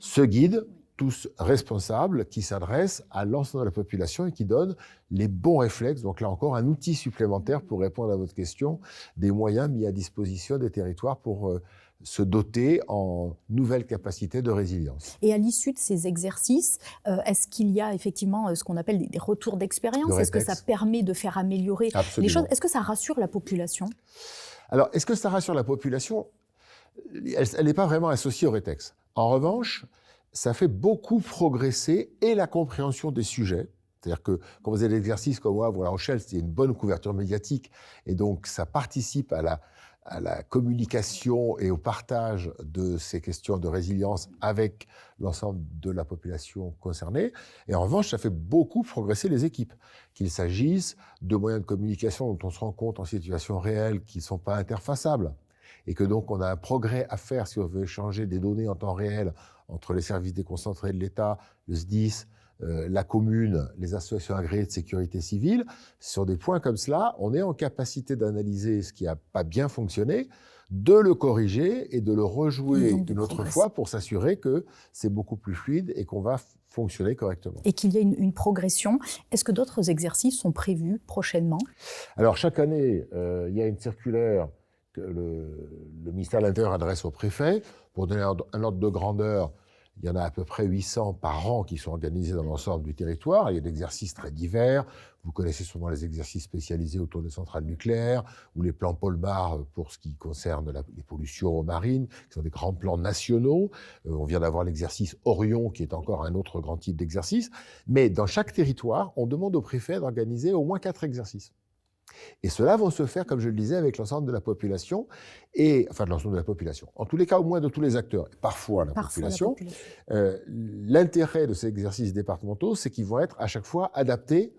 F: ce guide, tous responsables, qui s'adresse à l'ensemble de la population et qui donne les bons réflexes. Donc là encore, un outil supplémentaire pour répondre à votre question, des moyens mis à disposition des territoires pour se doter en nouvelles capacités de résilience.
A: Et à l'issue de ces exercices, est-ce qu'il y a effectivement ce qu'on appelle des retours d'expérience? Est-ce que ça permet de faire améliorer les choses? Est-ce que ça rassure la population?
F: Alors, est-ce que ça rassure la population? Elle n'est pas vraiment associée au rétex. En revanche, ça fait beaucoup progresser et la compréhension des sujets. C'est-à-dire que quand vous avez des exercices comme Havre ou La Rochelle, c'est une bonne couverture médiatique et donc ça participe à la communication et au partage de ces questions de résilience avec l'ensemble de la population concernée. Et en revanche, ça fait beaucoup progresser les équipes. Qu'il s'agisse de moyens de communication dont on se rend compte en situation réelle qu'ils ne sont pas interfaçables, et que donc on a un progrès à faire si on veut échanger des données en temps réel entre les services déconcentrés de l'État, le SDIS, la commune, les associations agréées de sécurité civile. Sur des points comme cela, on est en capacité d'analyser ce qui n'a pas bien fonctionné, de le corriger et de le rejouer une autre fois pour s'assurer que c'est beaucoup plus fluide et qu'on va fonctionner correctement.
A: Et qu'il y a une progression. Est-ce que d'autres exercices sont prévus prochainement?
F: Alors chaque année, il y a une circulaire que le ministère de l'Intérieur adresse au préfet. Pour donner un ordre de grandeur, il y en a à peu près 800 par an qui sont organisés dans l'ensemble du territoire. Il y a des exercices très divers. Vous connaissez souvent les exercices spécialisés autour des centrales nucléaires ou les plans Polmar pour ce qui concerne les pollutions marines, qui sont des grands plans nationaux. On vient d'avoir l'exercice Orion, qui est encore un autre grand type d'exercice. Mais dans chaque territoire, on demande au préfet d'organiser au moins 4 exercices. Et ceux-là vont se faire, comme je le disais, avec l'ensemble de la population, enfin de l'ensemble de la population. En tous les cas, au moins de tous les acteurs, et parfois la population. L'intérêt de ces exercices départementaux, c'est qu'ils vont être à chaque fois adaptés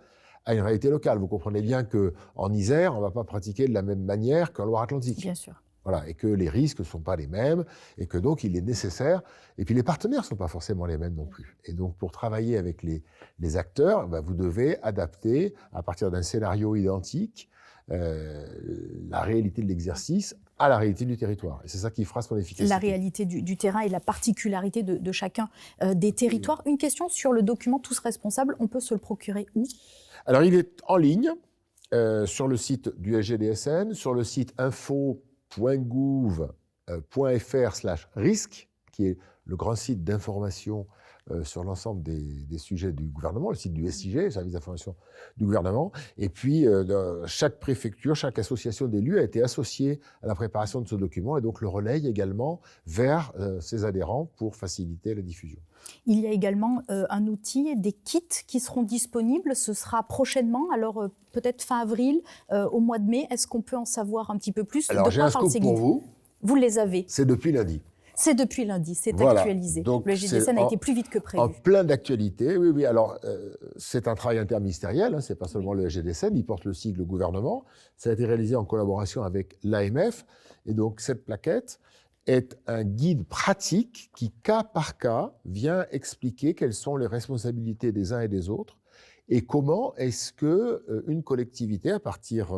F: à une réalité locale. Vous comprenez bien qu'en Isère, on ne va pas pratiquer de la même manière qu'en Loire-Atlantique.
A: Bien sûr.
F: Voilà, et que les risques ne sont pas les mêmes, et que donc il est nécessaire. Et puis les partenaires ne sont pas forcément les mêmes non plus. Et donc pour travailler avec les acteurs, vous devez adapter, à partir d'un scénario identique, la réalité de l'exercice à la réalité du territoire. Et c'est ça qui fera son efficacité.
A: La réalité du terrain et la particularité de chacun des territoires. Une question sur le document Tous responsables, on peut se le procurer où?
F: Alors il est en ligne, sur le site du SGDSN, sur le site info.gouv.fr/risque, qui est le grand site d'information sur l'ensemble des sujets du gouvernement, le site du SIG, le service d'information du gouvernement. Et puis, chaque préfecture, chaque association d'élus a été associée à la préparation de ce document et donc le relaye également vers ses adhérents pour faciliter la diffusion.
A: Il y a également un outil, des kits qui seront disponibles. Ce sera prochainement, alors peut-être fin avril, au mois de mai. Est-ce qu'on peut en savoir un petit peu plus?
F: Alors, j'ai un scoop pour vous.
A: Vous les avez?
F: C'est depuis lundi.
A: C'est depuis lundi, c'est
F: Voilà.
A: actualisé.
F: Donc,
A: le GDSN a été plus vite que prévu.
F: En plein d'actualité, oui, oui. Alors, c'est un travail interministériel, hein, c'est pas seulement le GDSN, il porte le sigle gouvernement. Ça a été réalisé en collaboration avec l'AMF. Et donc, cette plaquette est un guide pratique qui, cas par cas, vient expliquer quelles sont les responsabilités des uns et des autres et comment est-ce qu'une collectivité, à partir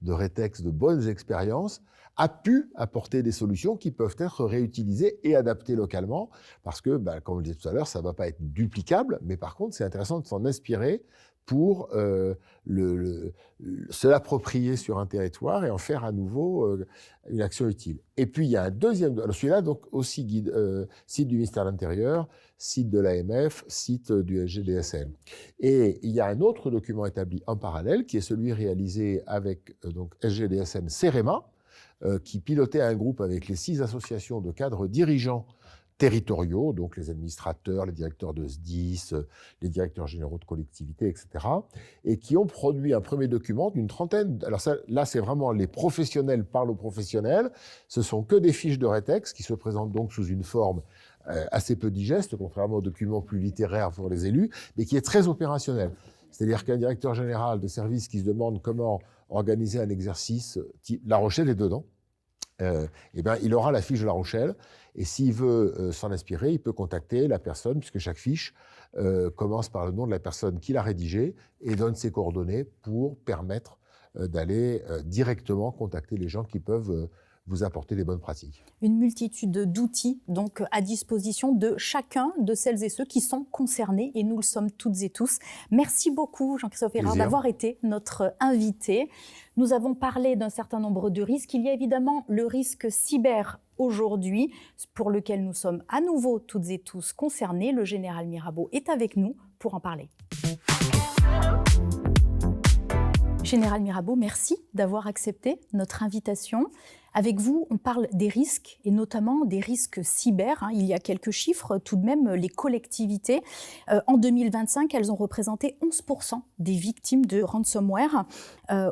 F: de rétextes de bonnes expériences, a pu apporter des solutions qui peuvent être réutilisées et adaptées localement, parce que, comme je le disais tout à l'heure, ça ne va pas être duplicable, mais par contre, c'est intéressant de s'en inspirer pour se l'approprier sur un territoire et en faire à nouveau une action utile. Et puis, il y a un deuxième... Alors celui-là, donc, aussi guide, site du ministère de l'Intérieur, site de l'AMF, site du SGDSN. Et il y a un autre document établi en parallèle, qui est celui réalisé avec donc SGDSN CEREMA, qui pilotait un groupe avec les 6 associations de cadres dirigeants territoriaux, donc les administrateurs, les directeurs de SDIS, les directeurs généraux de collectivités, etc., et qui ont produit un premier document d'une trentaine. Alors ça, là, c'est vraiment les professionnels parlent aux professionnels. Ce sont que des fiches de rétex qui se présentent donc sous une forme assez peu digeste, contrairement aux documents plus littéraires pour les élus, mais qui est très opérationnel. C'est-à-dire qu'un directeur général de service qui se demande comment organiser un exercice, La Rochelle est dedans, il aura la fiche de La Rochelle, et s'il veut s'en inspirer, il peut contacter la personne, puisque chaque fiche commence par le nom de la personne qui l'a rédigée et donne ses coordonnées pour permettre d'aller directement contacter les gens qui peuvent vous apporter des bonnes pratiques.
A: Une multitude d'outils donc à disposition de chacun de celles et ceux qui sont concernés, et nous le sommes toutes et tous. Merci beaucoup Jean-Christophe Erard d'avoir été notre invité. Nous avons parlé d'un certain nombre de risques. Il y a évidemment le risque cyber aujourd'hui, pour lequel nous sommes à nouveau toutes et tous concernés. Le général Mirabeau est avec nous pour en parler. Général Mirabeau, merci d'avoir accepté notre invitation. Avec vous, on parle des risques, et notamment des risques cyber. Il y a quelques chiffres, tout de même, les collectivités. En 2025, elles ont représenté 11% des victimes de ransomware.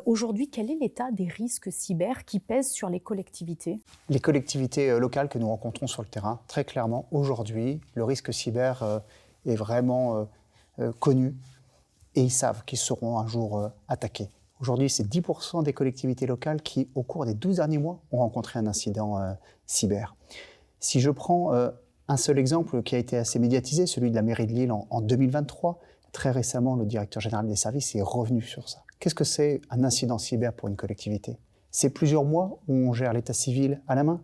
A: Aujourd'hui, quel est l'état des risques cyber qui pèsent sur les collectivités ?
G: Les collectivités locales que nous rencontrons sur le terrain, très clairement, aujourd'hui, le risque cyber est vraiment connu, et ils savent qu'ils seront un jour attaqués. Aujourd'hui, c'est 10% des collectivités locales qui, au cours des 12 derniers mois, ont rencontré un incident cyber. Si je prends un seul exemple qui a été assez médiatisé, celui de la mairie de Lille en 2023, très récemment, le directeur général des services est revenu sur ça. Qu'est-ce que c'est un incident cyber pour une collectivité ? C'est plusieurs mois où on gère l'état civil à la main,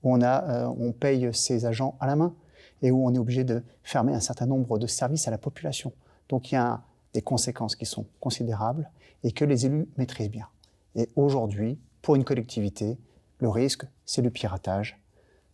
G: où on paye ses agents à la main, et où on est obligé de fermer un certain nombre de services à la population. Donc il y a des conséquences qui sont considérables et que les élus maîtrisent bien. Et aujourd'hui, pour une collectivité, le risque, c'est le piratage,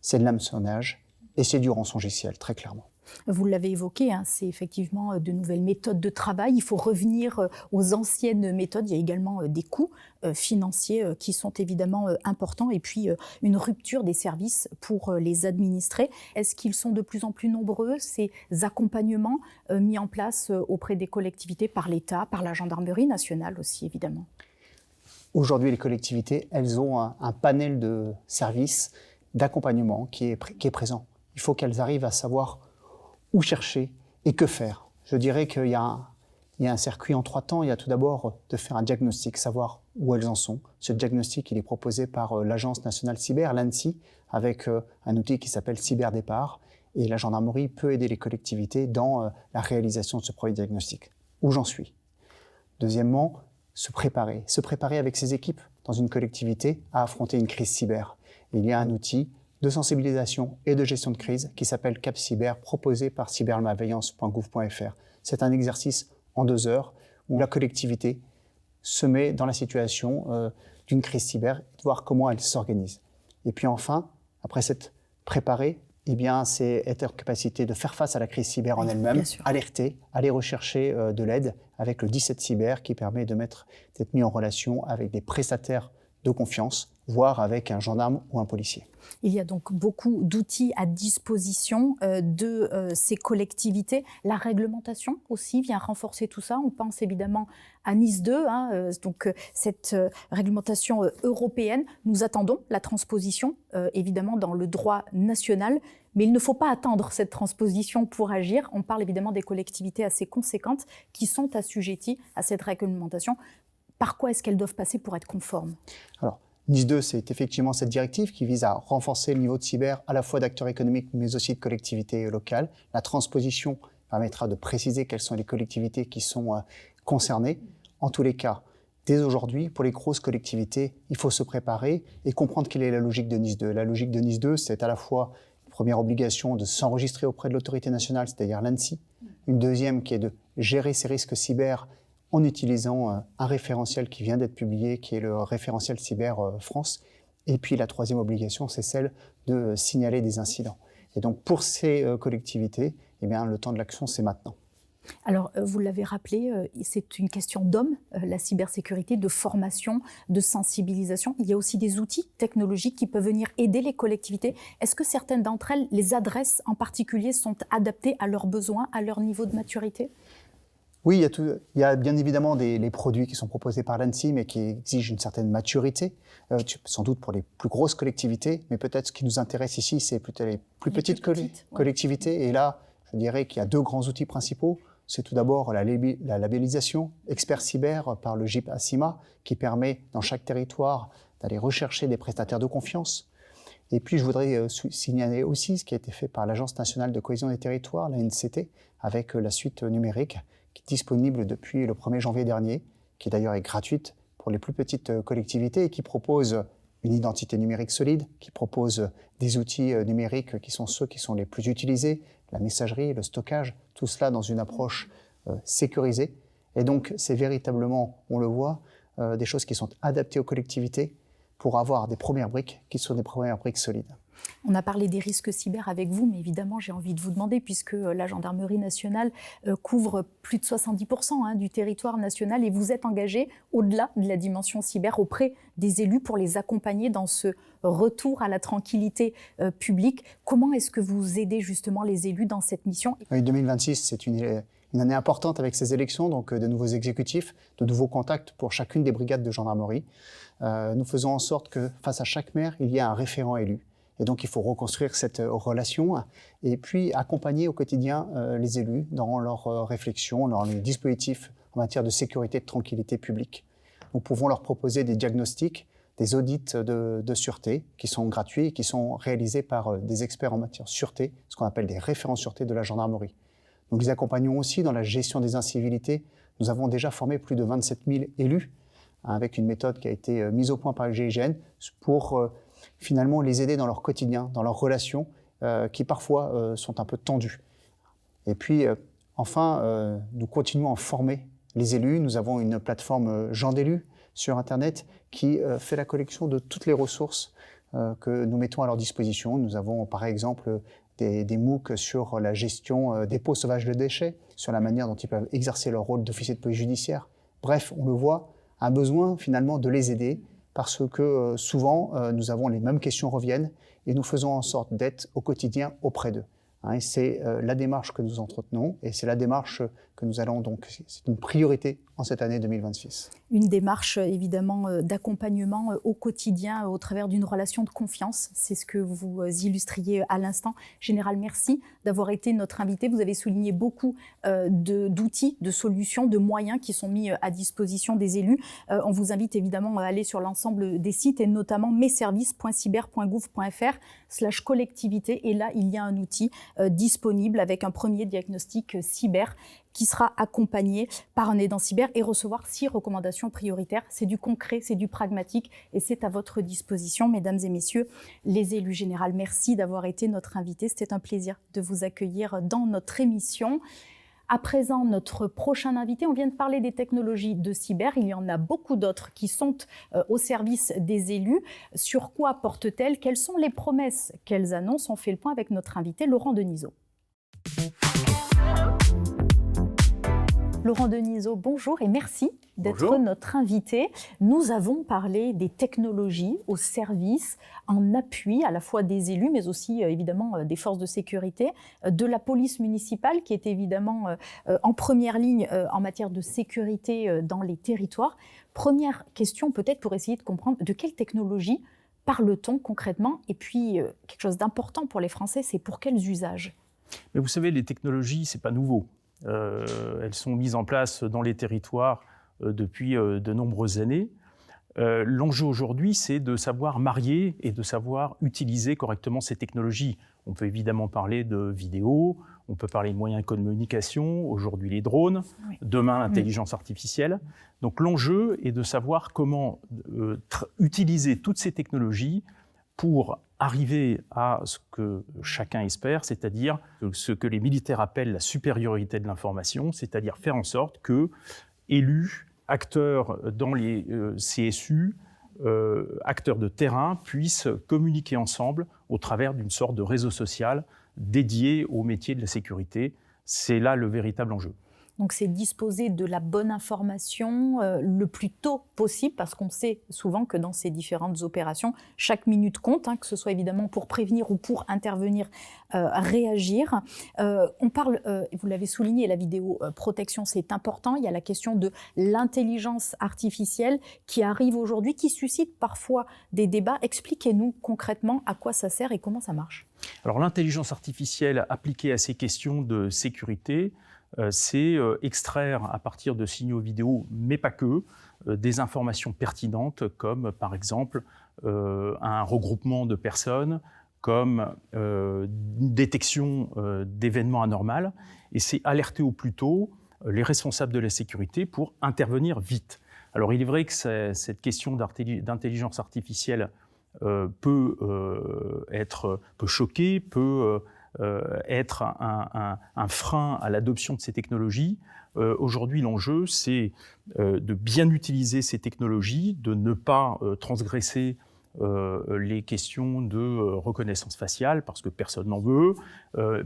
G: c'est de l'hameçonnage et c'est du rançongiciel, très clairement.
A: Vous l'avez évoqué, c'est effectivement de nouvelles méthodes de travail. Il faut revenir aux anciennes méthodes. Il y a également des coûts financiers qui sont évidemment importants, et puis une rupture des services pour les administrés. Est-ce qu'ils sont de plus en plus nombreux, ces accompagnements mis en place auprès des collectivités par l'État, par la gendarmerie nationale aussi, évidemment ?
G: Aujourd'hui, les collectivités, elles ont un panel de services d'accompagnement qui est présent. Il faut qu'elles arrivent à savoir où chercher et que faire. Je dirais qu'il y a un circuit en 3 temps. Il y a tout d'abord de faire un diagnostic, savoir où elles en sont. Ce diagnostic, il est proposé par l'Agence nationale cyber, l'ANSSI, avec un outil qui s'appelle Cyberdépart. Et la gendarmerie peut aider les collectivités dans la réalisation de ce premier diagnostic. Où j'en suis ? Deuxièmement, se préparer avec ses équipes dans une collectivité à affronter une crise cyber. Il y a un outil de sensibilisation et de gestion de crise qui s'appelle Cap Cyber, proposé par cybermalveillance.gouv.fr. C'est un exercice en 2 heures où la collectivité se met dans la situation d'une crise cyber et de voir comment elle s'organise. Et puis enfin, après s'être préparé, c'est être en capacité de faire face à la crise cyber en elle-même, alerter, aller rechercher de l'aide avec le 17 Cyber qui permet d'être mis en relation avec des prestataires de confiance, voire avec un gendarme ou un policier.
A: Il y a donc beaucoup d'outils à disposition de ces collectivités. La réglementation aussi vient renforcer tout ça. On pense évidemment à NIS 2, donc cette réglementation européenne. Nous attendons la transposition, évidemment, dans le droit national. Mais il ne faut pas attendre cette transposition pour agir. On parle évidemment des collectivités assez conséquentes qui sont assujetties à cette réglementation. Par quoi est-ce qu'elles doivent passer pour être conformes ?
G: Alors, NIS 2, c'est effectivement cette directive qui vise à renforcer le niveau de cyber à la fois d'acteurs économiques mais aussi de collectivités locales. La transposition permettra de préciser quelles sont les collectivités qui sont concernées. En tous les cas, dès aujourd'hui, pour les grosses collectivités, il faut se préparer et comprendre quelle est la logique de NIS 2. La logique de NIS 2, c'est à la fois une première obligation de s'enregistrer auprès de l'autorité nationale, c'est-à-dire l'ANSSI. Une deuxième qui est de gérer ces risques cyber en utilisant un référentiel qui vient d'être publié, qui est le référentiel Cyber France. Et puis la troisième obligation, c'est celle de signaler des incidents. Et donc pour ces collectivités, eh bien, le temps de l'action, c'est maintenant.
A: Alors, vous l'avez rappelé, c'est une question d'hommes, la cybersécurité, de formation, de sensibilisation. Il y a aussi des outils technologiques qui peuvent venir aider les collectivités. Est-ce que certaines d'entre elles, les adresses en particulier, sont adaptées à leurs besoins, à leur niveau de maturité ?
G: Oui, il y a bien évidemment les produits qui sont proposés par l'ANSSI, mais qui exigent une certaine maturité, sans doute pour les plus grosses collectivités, mais peut-être ce qui nous intéresse ici, c'est plutôt les plus petites collectivités. Et là, je dirais qu'il y a deux grands outils principaux. C'est tout d'abord la labellisation Expert Cyber par le GIP ACIMA, qui permet dans chaque territoire d'aller rechercher des prestataires de confiance. Et puis, je voudrais signaler aussi ce qui a été fait par l'Agence nationale de cohésion des territoires, l'ANCT, avec la suite numérique, qui est disponible depuis le 1er janvier dernier, qui d'ailleurs est gratuite pour les plus petites collectivités et qui propose une identité numérique solide, qui propose des outils numériques qui sont ceux qui sont les plus utilisés, la messagerie, le stockage, tout cela dans une approche sécurisée. Et donc, c'est véritablement, on le voit, des choses qui sont adaptées aux collectivités pour avoir des premières briques qui sont des premières briques solides.
A: On a parlé des risques cyber avec vous, mais évidemment, j'ai envie de vous demander, puisque la gendarmerie nationale couvre plus de 70% du territoire national et vous êtes engagé au-delà de la dimension cyber auprès des élus pour les accompagner dans ce retour à la tranquillité publique. Comment est-ce que vous aidez justement les élus dans cette mission ?
G: Oui, 2026, c'est une année importante avec ces élections, donc de nouveaux exécutifs, de nouveaux contacts pour chacune des brigades de gendarmerie. Nous faisons en sorte que face à chaque maire, il y ait un référent élu. Et donc, il faut reconstruire cette relation et puis accompagner au quotidien les élus dans leurs réflexions, dans les dispositifs en matière de sécurité et de tranquillité publique. Nous pouvons leur proposer des diagnostics, des audits de sûreté qui sont gratuits et qui sont réalisés par des experts en matière de sûreté, ce qu'on appelle des référents sûreté de la gendarmerie. Nous les accompagnons aussi dans la gestion des incivilités. Nous avons déjà formé plus de 27 000 élus avec une méthode qui a été mise au point par le GIGN pour finalement les aider dans leur quotidien, dans leurs relations qui parfois sont un peu tendues. Et puis enfin, nous continuons à former les élus. Nous avons une plateforme Jean d'élus sur Internet qui fait la collection de toutes les ressources que nous mettons à leur disposition. Nous avons par exemple des MOOC sur la gestion des pots sauvages de déchets, sur la manière dont ils peuvent exercer leur rôle d'officier de police judiciaire. Bref, on le voit, un besoin finalement de les aider parce que souvent nous avons les mêmes questions reviennent et nous faisons en sorte d'être au quotidien auprès d'eux. Et c'est la démarche que nous entretenons et c'est la démarche que nous allons donc, c'est une priorité en cette année 2026.
A: Une démarche évidemment d'accompagnement au quotidien au travers d'une relation de confiance, c'est ce que vous illustriez à l'instant. Général, merci d'avoir été notre invité. Vous avez souligné beaucoup d'outils, de solutions, de moyens qui sont mis à disposition des élus. On vous invite évidemment à aller sur l'ensemble des sites et notamment messervices.cyber.gouv.fr/collectivité et là il y a un outil disponible avec un premier diagnostic cyber qui sera accompagné par un aidant cyber et recevoir 6 recommandations prioritaires. C'est du concret, c'est du pragmatique et c'est à votre disposition, mesdames et messieurs, les élus généraux. Merci d'avoir été notre invité. C'était un plaisir de vous accueillir dans notre émission. À présent, notre prochain invité, on vient de parler des technologies de cyber. Il y en a beaucoup d'autres qui sont au service des élus. Sur quoi portent-elles ? Quelles sont les promesses qu'elles annoncent ? On fait le point avec notre invité, Laurent Denisot. Laurent Denisot, bonjour et merci d'être
H: Bonjour.
A: notre invité. Nous avons parlé des technologies au service, en appui à la fois des élus, mais aussi évidemment des forces de sécurité, de la police municipale qui est évidemment en première ligne en matière de sécurité dans les territoires. Première question peut-être pour essayer de comprendre de quelle technologie parle-t-on concrètement? Et puis quelque chose d'important pour les Français, c'est pour quels usages?
H: Mais vous savez, les technologies, ce n'est pas nouveau. Elles sont mises en place dans les territoires depuis de nombreuses années. L'enjeu aujourd'hui, c'est de savoir marier et de savoir utiliser correctement ces technologies. On peut évidemment parler de vidéo, on peut parler de moyens de communication, aujourd'hui les drones,
A: Oui.
H: demain l'intelligence artificielle. Donc l'enjeu est de savoir comment utiliser toutes ces technologies pour arriver à ce que chacun espère, c'est-à-dire ce que les militaires appellent la supériorité de l'information, c'est-à-dire faire en sorte que élus, acteurs dans les CSU, acteurs de terrain puissent communiquer ensemble au travers d'une sorte de réseau social dédié au métier de la sécurité. C'est là le véritable enjeu.
A: Donc c'est disposer de la bonne information le plus tôt possible, parce qu'on sait souvent que dans ces différentes opérations, chaque minute compte, que ce soit évidemment pour prévenir ou pour intervenir, réagir. On parle, vous l'avez souligné, la vidéoprotection, c'est important. Il y a la question de l'intelligence artificielle qui arrive aujourd'hui, qui suscite parfois des débats. Expliquez-nous concrètement à quoi ça sert et comment ça marche.
H: Alors l'intelligence artificielle appliquée à ces questions de sécurité, c'est extraire à partir de signaux vidéo, mais pas que, des informations pertinentes comme par exemple un regroupement de personnes, comme une détection d'événements anormaux, et c'est alerter au plus tôt les responsables de la sécurité pour intervenir vite. Alors il est vrai que cette question d'intelligence artificielle peut choquer, peut être un frein à l'adoption de ces technologies. Aujourd'hui, l'enjeu, c'est de bien utiliser ces technologies, de ne pas transgresser les questions de reconnaissance faciale, parce que personne n'en veut,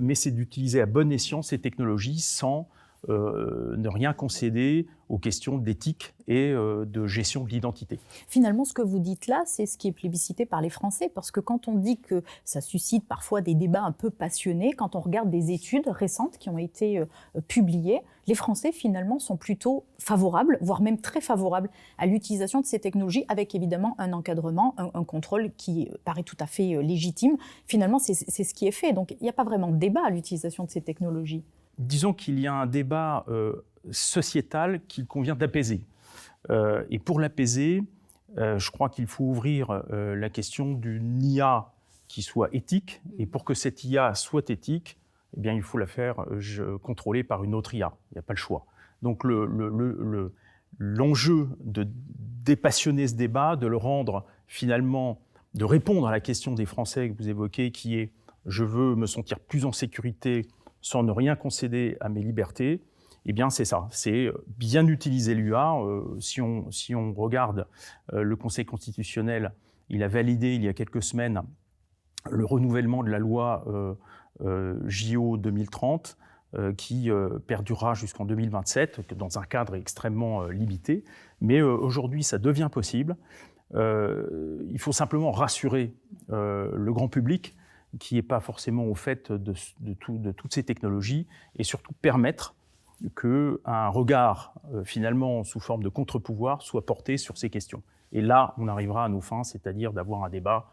H: mais c'est d'utiliser à bon escient ces technologies sans ne rien concéder aux questions d'éthique et de gestion de l'identité.
A: Finalement, ce que vous dites là, c'est ce qui est plébiscité par les Français, parce que quand on dit que ça suscite parfois des débats un peu passionnés, quand on regarde des études récentes qui ont été publiées, les Français finalement sont plutôt favorables, voire même très favorables à l'utilisation de ces technologies, avec évidemment un encadrement, un contrôle qui paraît tout à fait légitime. Finalement, c'est ce qui est fait. Donc il n'y a pas vraiment de débat à l'utilisation de ces technologies.
H: Disons qu'il y a un débat sociétal qu'il convient d'apaiser. Et pour l'apaiser, je crois qu'il faut ouvrir la question d'une IA qui soit éthique. Et pour que cette IA soit éthique, eh bien, il faut la faire contrôler par une autre IA. Il n'y a pas le choix. Donc l'enjeu de dépassionner ce débat, de le rendre finalement, de répondre à la question des Français que vous évoquez, qui est « je veux me sentir plus en sécurité », sans ne rien concéder à mes libertés, eh bien c'est ça, c'est bien utiliser l'UA. Si on regarde le Conseil constitutionnel, il a validé il y a quelques semaines le renouvellement de la loi JO 2030 qui perdurera jusqu'en 2027, dans un cadre extrêmement limité. Mais aujourd'hui, ça devient possible. Il faut simplement rassurer le grand public qui n'est pas forcément au fait de toutes ces technologies, et surtout permettre qu'un regard, finalement, sous forme de contre-pouvoir, soit porté sur ces questions. Et là, on arrivera à nos fins, c'est-à-dire d'avoir un débat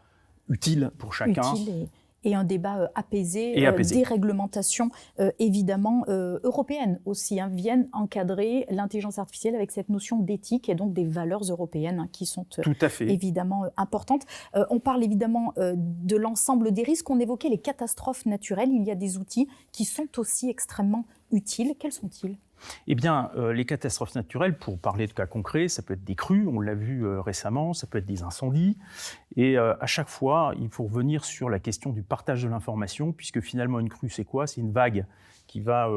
H: utile pour chacun.
A: Utile et un débat apaisé, des réglementations évidemment européennes aussi viennent encadrer l'intelligence artificielle avec cette notion d'éthique et donc des valeurs européennes qui sont
H: tout à fait
A: évidemment importantes. On parle évidemment de l'ensemble des risques. On évoquait les catastrophes naturelles. Il y a des outils qui sont aussi extrêmement utiles. Quels sont-ils ?
H: Eh bien, les catastrophes naturelles, pour parler de cas concrets, ça peut être des crues, on l'a vu récemment, ça peut être des incendies. Et à chaque fois, il faut revenir sur la question du partage de l'information, puisque finalement, une crue, c'est quoi ? C'est une vague qui va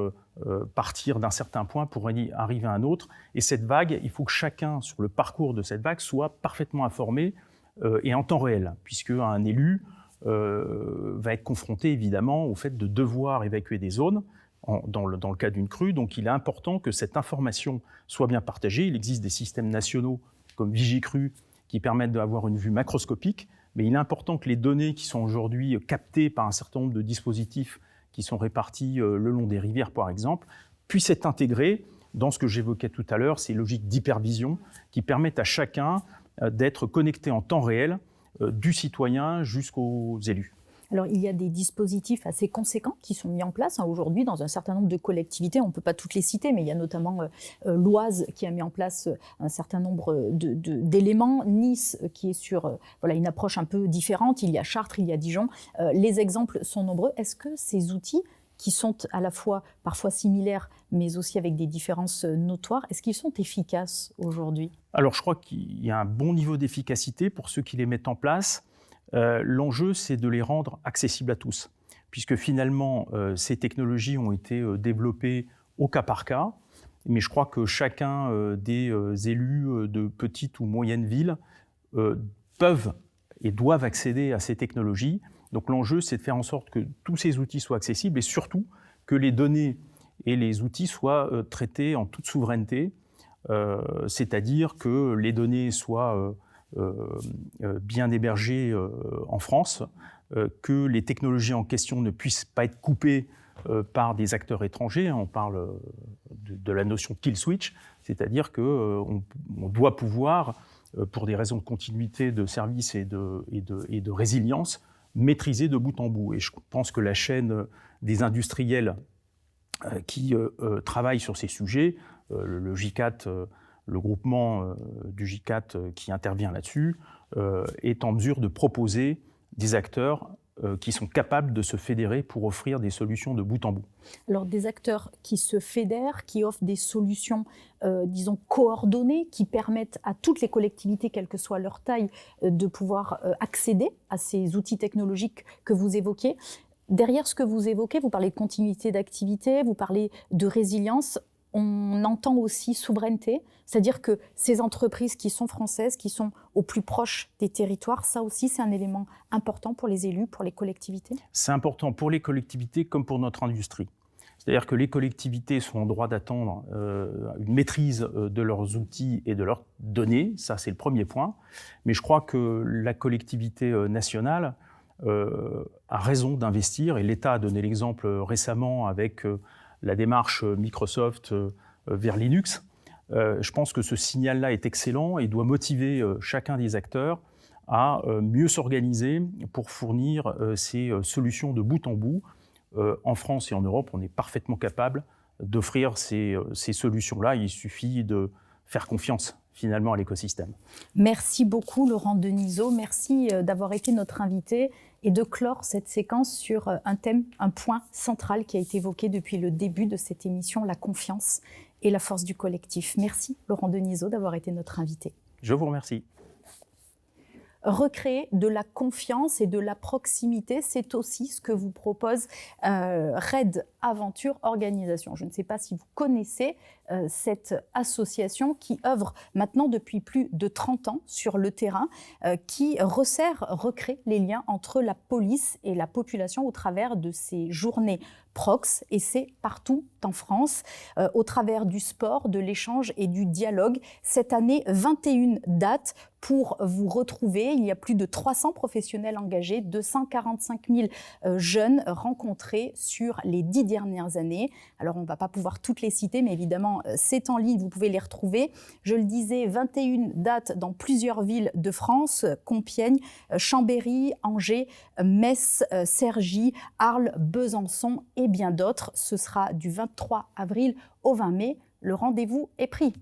H: partir d'un certain point pour arriver à un autre. Et cette vague, il faut que chacun, sur le parcours de cette vague, soit parfaitement informé et en temps réel, puisque un élu va être confronté, évidemment, au fait de devoir évacuer des zones, dans le cas d'une crue. Donc il est important que cette information soit bien partagée. Il existe des systèmes nationaux comme Vigicru qui permettent d'avoir une vue macroscopique, mais il est important que les données qui sont aujourd'hui captées par un certain nombre de dispositifs qui sont répartis le long des rivières, par exemple, puissent être intégrées dans ce que j'évoquais tout à l'heure, ces logiques d'hypervision qui permettent à chacun d'être connecté en temps réel du citoyen jusqu'aux élus.
A: Alors, il y a des dispositifs assez conséquents qui sont mis en place aujourd'hui dans un certain nombre de collectivités. On ne peut pas toutes les citer, mais il y a notamment l'Oise qui a mis en place un certain nombre d'éléments. Nice qui est sur une approche un peu différente. Il y a Chartres, il y a Dijon. Les exemples sont nombreux. Est-ce que ces outils qui sont à la fois parfois similaires, mais aussi avec des différences notoires, est-ce qu'ils sont efficaces aujourd'hui ?
H: Alors, je crois qu'il y a un bon niveau d'efficacité pour ceux qui les mettent en place. L'enjeu, c'est de les rendre accessibles à tous, puisque finalement, ces technologies ont été développées au cas par cas, mais je crois que chacun des élus de petites ou moyennes villes peuvent et doivent accéder à ces technologies. Donc l'enjeu, c'est de faire en sorte que tous ces outils soient accessibles et surtout que les données et les outils soient traités en toute souveraineté, c'est-à-dire que les données soient bien hébergées en France, que les technologies en question ne puissent pas être coupées par des acteurs étrangers. On parle de la notion de kill switch, c'est-à-dire qu'on doit pouvoir, pour des raisons de continuité de service et de résilience, maîtriser de bout en bout. Et je pense que la chaîne des industriels qui travaillent sur ces sujets, le GICAT, le groupement du GICAT qui intervient là-dessus, est en mesure de proposer des acteurs qui sont capables de se fédérer pour offrir des solutions de bout en bout.
A: Alors des acteurs qui se fédèrent, qui offrent des solutions, disons, coordonnées, qui permettent à toutes les collectivités, quelle que soit leur taille, de pouvoir accéder à ces outils technologiques que vous évoquez. Derrière ce que vous évoquez, vous parlez de continuité d'activité, vous parlez de résilience. On entend aussi souveraineté, c'est-à-dire que ces entreprises qui sont françaises, qui sont au plus proche des territoires, ça aussi c'est un élément important pour les élus, pour les collectivités.
H: C'est important pour les collectivités comme pour notre industrie. C'est-à-dire que les collectivités sont en droit d'attendre une maîtrise de leurs outils et de leurs données, ça c'est le premier point. Mais je crois que la collectivité nationale a raison d'investir, et l'État a donné l'exemple récemment avec la démarche Microsoft vers Linux. Je pense que ce signal-là est excellent et doit motiver chacun des acteurs à mieux s'organiser pour fournir ces solutions de bout en bout. En France et en Europe, on est parfaitement capable d'offrir ces solutions-là. Il suffit de faire confiance finalement à l'écosystème.
A: Merci beaucoup Laurent Denisot, merci d'avoir été notre invité et de clore cette séquence sur un thème, un point central qui a été évoqué depuis le début de cette émission, la confiance et la force du collectif. Merci Laurent Denisot d'avoir été notre invité.
H: Je vous remercie.
A: Recréer de la confiance et de la proximité, c'est aussi ce que vous propose Red Aventure Organisation. Je ne sais pas si vous connaissez cette association qui œuvre maintenant depuis plus de 30 ans sur le terrain, qui recrée les liens entre la police et la population au travers de ces journées Prox, et c'est partout en France, au travers du sport, de l'échange et du dialogue. Cette année, 21 dates pour vous retrouver. Il y a plus de 300 professionnels engagés, 245 000 jeunes rencontrés sur les 10 dernières années. Alors, on ne va pas pouvoir toutes les citer, mais évidemment, c'est en ligne, vous pouvez les retrouver. Je le disais, 21 dates dans plusieurs villes de France, Compiègne, Chambéry, Angers, Metz, Cergy, Arles, Besançon et bien d'autres. Ce sera du 23 avril au 20 mai. Le rendez-vous est pris.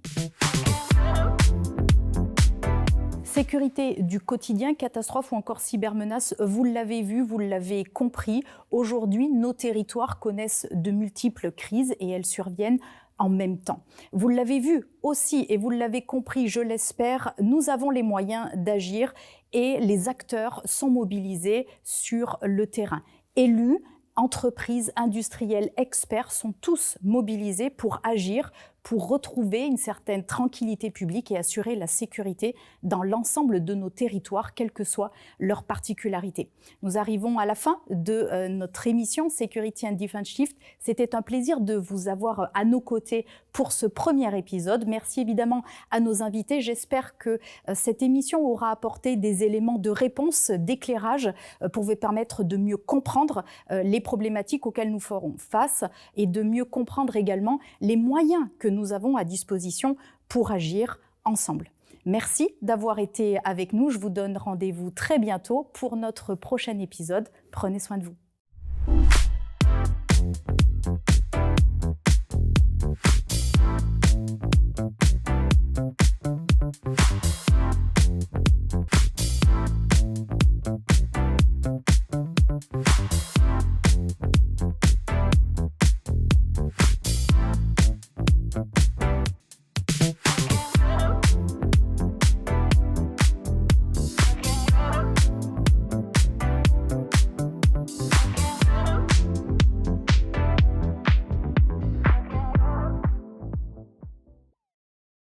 A: Sécurité du quotidien, catastrophe ou encore cybermenace, vous l'avez vu, vous l'avez compris. Aujourd'hui, nos territoires connaissent de multiples crises et elles surviennent en même temps. Vous l'avez vu aussi et vous l'avez compris, je l'espère, nous avons les moyens d'agir et les acteurs sont mobilisés sur le terrain. Élus, entreprises, industriels, experts sont tous mobilisés pour agir, pour retrouver une certaine tranquillité publique et assurer la sécurité dans l'ensemble de nos territoires, quelles que soient leurs particularités. Nous arrivons à la fin de notre émission Security and Defense Shift. C'était un plaisir de vous avoir à nos côtés pour ce premier épisode. Merci évidemment à nos invités. J'espère que cette émission aura apporté des éléments de réponse, d'éclairage pour vous permettre de mieux comprendre les problématiques auxquelles nous ferons face et de mieux comprendre également les moyens que nous avons à disposition pour agir ensemble. Merci d'avoir été avec nous. Je vous donne rendez-vous très bientôt pour notre prochain épisode. Prenez soin de vous.